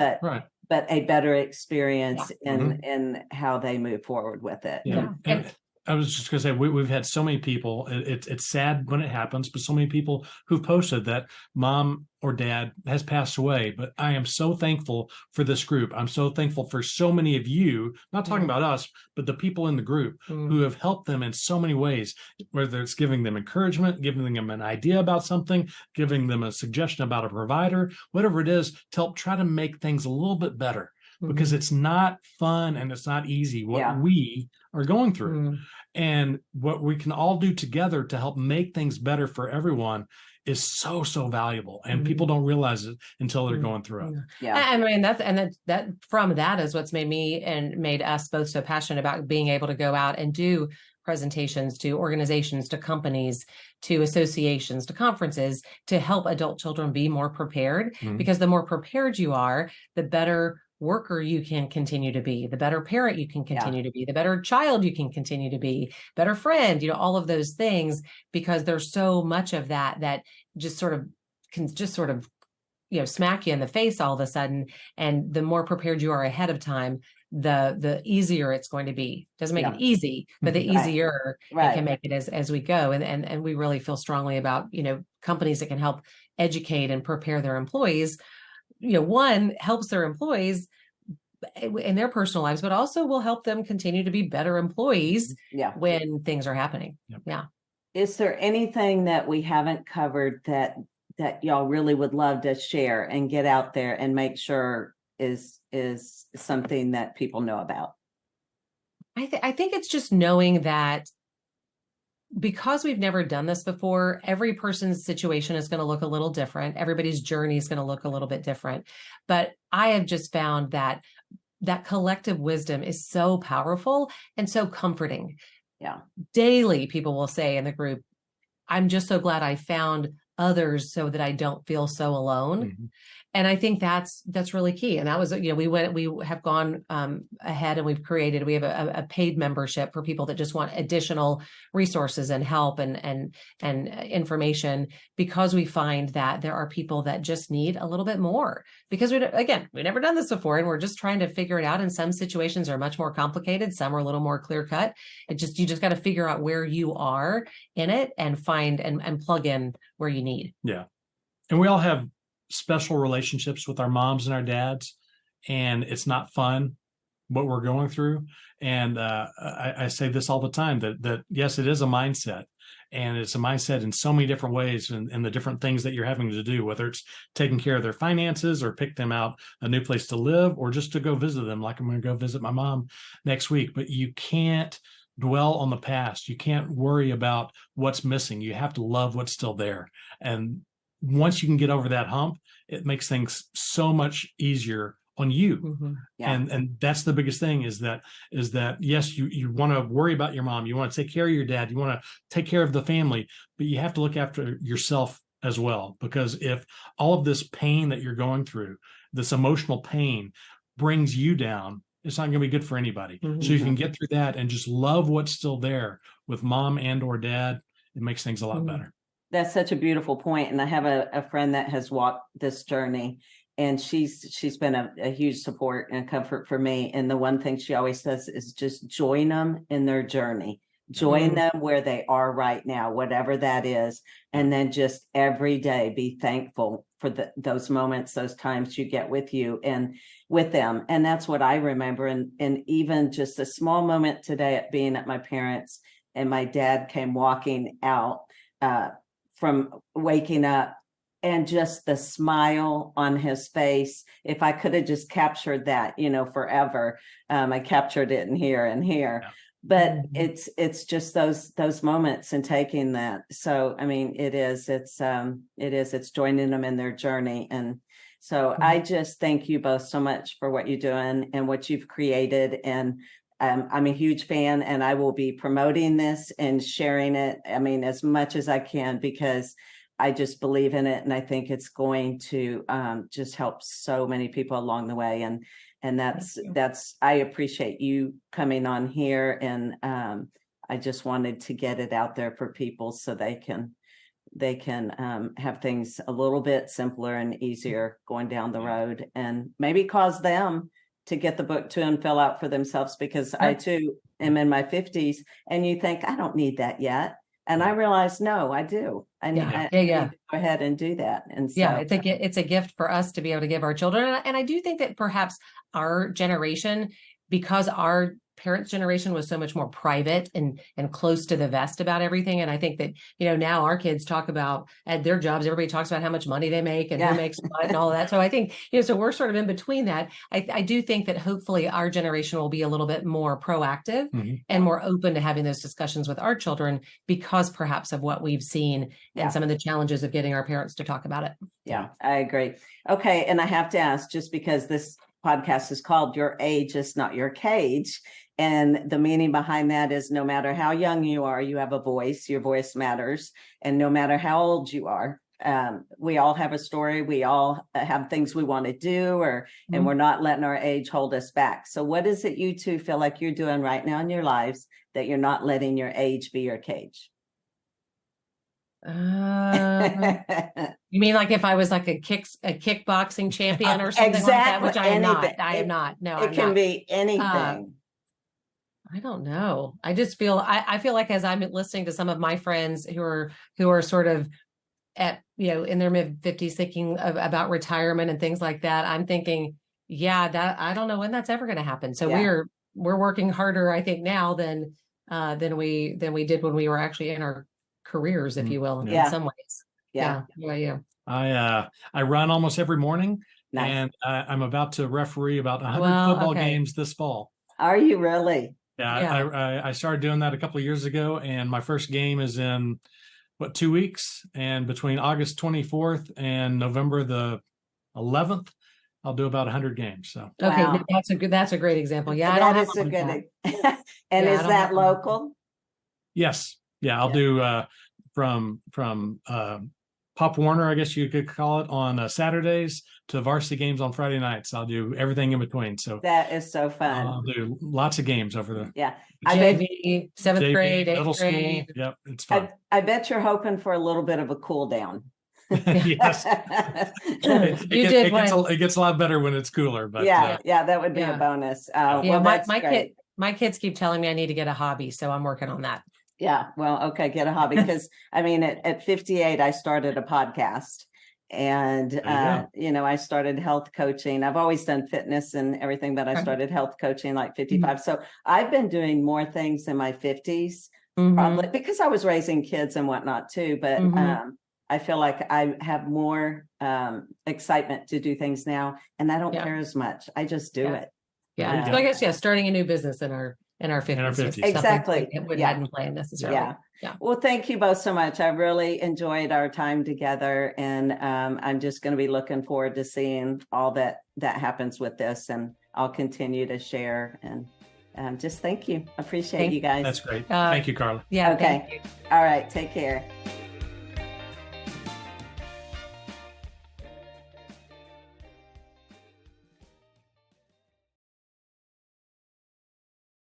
but a better experience Yeah. in how they move forward with it. Yeah. And I was just going to say, we've had so many people, it's sad when it happens, but so many people who've posted that mom or dad has passed away. But I am so thankful for this group. I'm so thankful for so many of you, not talking about us, but the people in the group who have helped them in so many ways, whether it's giving them encouragement, giving them an idea about something, giving them a suggestion about a provider, whatever it is, to help try to make things a little bit better. Because it's not fun and it's not easy what we are going through. And what we can all do together to help make things better for everyone is so, so valuable. And people don't realize it until they're going through it. Yeah. I mean, that from that is what's made me and made us both so passionate about being able to go out and do presentations to organizations, to companies, to associations, to conferences, to help adult children be more prepared. Because the more prepared you are, the better worker you can continue to be, the better parent you can continue to be, the better child you can continue to be, better friend, all of those things, because there's so much of that just sort of can just sort of, smack you in the face all of a sudden. And the more prepared you are ahead of time, the easier it's going to be. Doesn't make it easy, but the easier it can make it as we go. And we really feel strongly about, companies that can help educate and prepare their employees. One helps their employees in their personal lives, but also will help them continue to be better employees when things are happening. Yeah. Is there anything that we haven't covered that y'all really would love to share and get out there and make sure is something that people know about? I think it's just knowing that because we've never done this before, every person's situation is going to look a little different. Everybody's journey is going to look a little bit different. But I have just found that collective wisdom is so powerful and so comforting. Yeah. Daily, people will say in the group, I'm just so glad I found others so that I don't feel so alone. And I think that's really key. And that was, we have gone ahead and we have a paid membership for people that just want additional resources and help and information, because we find that there are people that just need a little bit more, because we've never done this before and we're just trying to figure it out. And some situations are much more complicated. Some are a little more clear cut. You just got to figure out where you are in it and find and plug in where you need. Yeah. And we all have special relationships with our moms and our dads, and it's not fun what we're going through. And I say this all the time, that yes, it is a mindset, and it's a mindset in so many different ways, and the different things that you're having to do, whether it's taking care of their finances or pick them out a new place to live, or just to go visit them. Like I'm going to go visit my mom next week, but you can't dwell on the past. You can't worry about what's missing. You have to love what's still there. And once you can get over that hump, it makes things so much easier on you. And that's the biggest thing is that yes, you want to worry about your mom, you want to take care of your dad, you want to take care of the family, but you have to look after yourself as well, because if all of this pain that you're going through, this emotional pain, brings you down, it's not going to be good for anybody. So you can get through that and just love what's still there with mom and or dad, it makes things a lot better. That's such a beautiful point. And I have a friend that has walked this journey, and she's been a huge support and comfort for me. And the one thing she always says is just join them in their journey, join them where they are right now, whatever that is. And then just every day be thankful for those moments, those times you get with you and with them. And that's what I remember. And even just a small moment today at being at my parents', and my dad came walking out from waking up, and just the smile on his face. If I could have just captured that, forever, I captured it in here and here. But it's just those moments and taking that. So I mean, it's joining them in their journey. And so I just thank you both so much for what you're doing and what you've created. And I'm a huge fan, and I will be promoting this and sharing it, as much as I can, because I just believe in it. And I think it's going to just help so many people along the way. And that's I appreciate you coming on here. And I just wanted to get it out there for people so they can have things a little bit simpler and easier going down the road, and maybe cause them to get the book too and fill out for themselves, because I too am in my 50s, and you think I don't need that yet. And I realized, no, I do. I need to go ahead and do that. And so it's a gift for us to be able to give our children. And I do think that perhaps our generation, because our parents' generation was so much more private and close to the vest about everything. And I think that, now our kids talk about at their jobs, everybody talks about how much money they make and who makes what and all of that. So I think, so we're sort of in between that. I do think that hopefully our generation will be a little bit more proactive and more open to having those discussions with our children, because perhaps of what we've seen and some of the challenges of getting our parents to talk about it. Yeah, I agree. Okay. And I have to ask, just because this podcast is called Your Age is Not Your Cage, and the meaning behind that is no matter how young you are, you have a voice, your voice matters. And no matter how old you are, we all have a story. We all have things we want to do, and we're not letting our age hold us back. So what is it you two feel like you're doing right now in your lives that you're not letting your age be your cage? You mean like if I was like a kickboxing champion or something like that, which I am not. I am not. No, it can be anything. I don't know. I just feel I feel like as I'm listening to some of my friends who are sort of at in their mid 50s thinking about retirement and things like that, I'm thinking, that I don't know when that's ever going to happen. So we're working harder, I think, now than we did when we were actually in our careers, if you will, in some ways. Yeah. I run almost every morning. Nice. And I'm about to referee about 100 football games this fall. Are you really? Yeah. I started doing that a couple of years ago, and my first game is in 2 weeks, and between August 24th and November the 11th, I'll do about 100 games. So okay, that's a great example. Yeah, that is a good. And is that local? Yes. Yeah, I'll do from Pop Warner, I guess you could call it, on Saturdays to varsity games on Friday nights. I'll do everything in between. So that is so fun. I'll do lots of games over the JV, 7th grade, 8th grade. School. Yep, it's fun. I bet you're hoping for a little bit of a cool down. Yes. It gets a lot better when it's cooler, but that would be a bonus. My kids keep telling me I need to get a hobby, so I'm working on that. Yeah, well, okay, get a hobby, because I mean, at 58, I started a podcast, and I started health coaching. I've always done fitness and everything, but I started health coaching like 55. So I've been doing more things in my 50s, probably because I was raising kids and whatnot too. But I feel like I have more excitement to do things now, and I don't care as much. I just do it. Yeah. So I guess, starting a new business in our 50s. Exactly. We hadn't planned necessarily. Yeah. Well, thank you both so much. I really enjoyed our time together, and I'm just going to be looking forward to seeing all that happens with this, and I'll continue to share, and just thank you. Appreciate you guys. That's great. Thank you, Carla. Yeah. Okay. All right. Take care.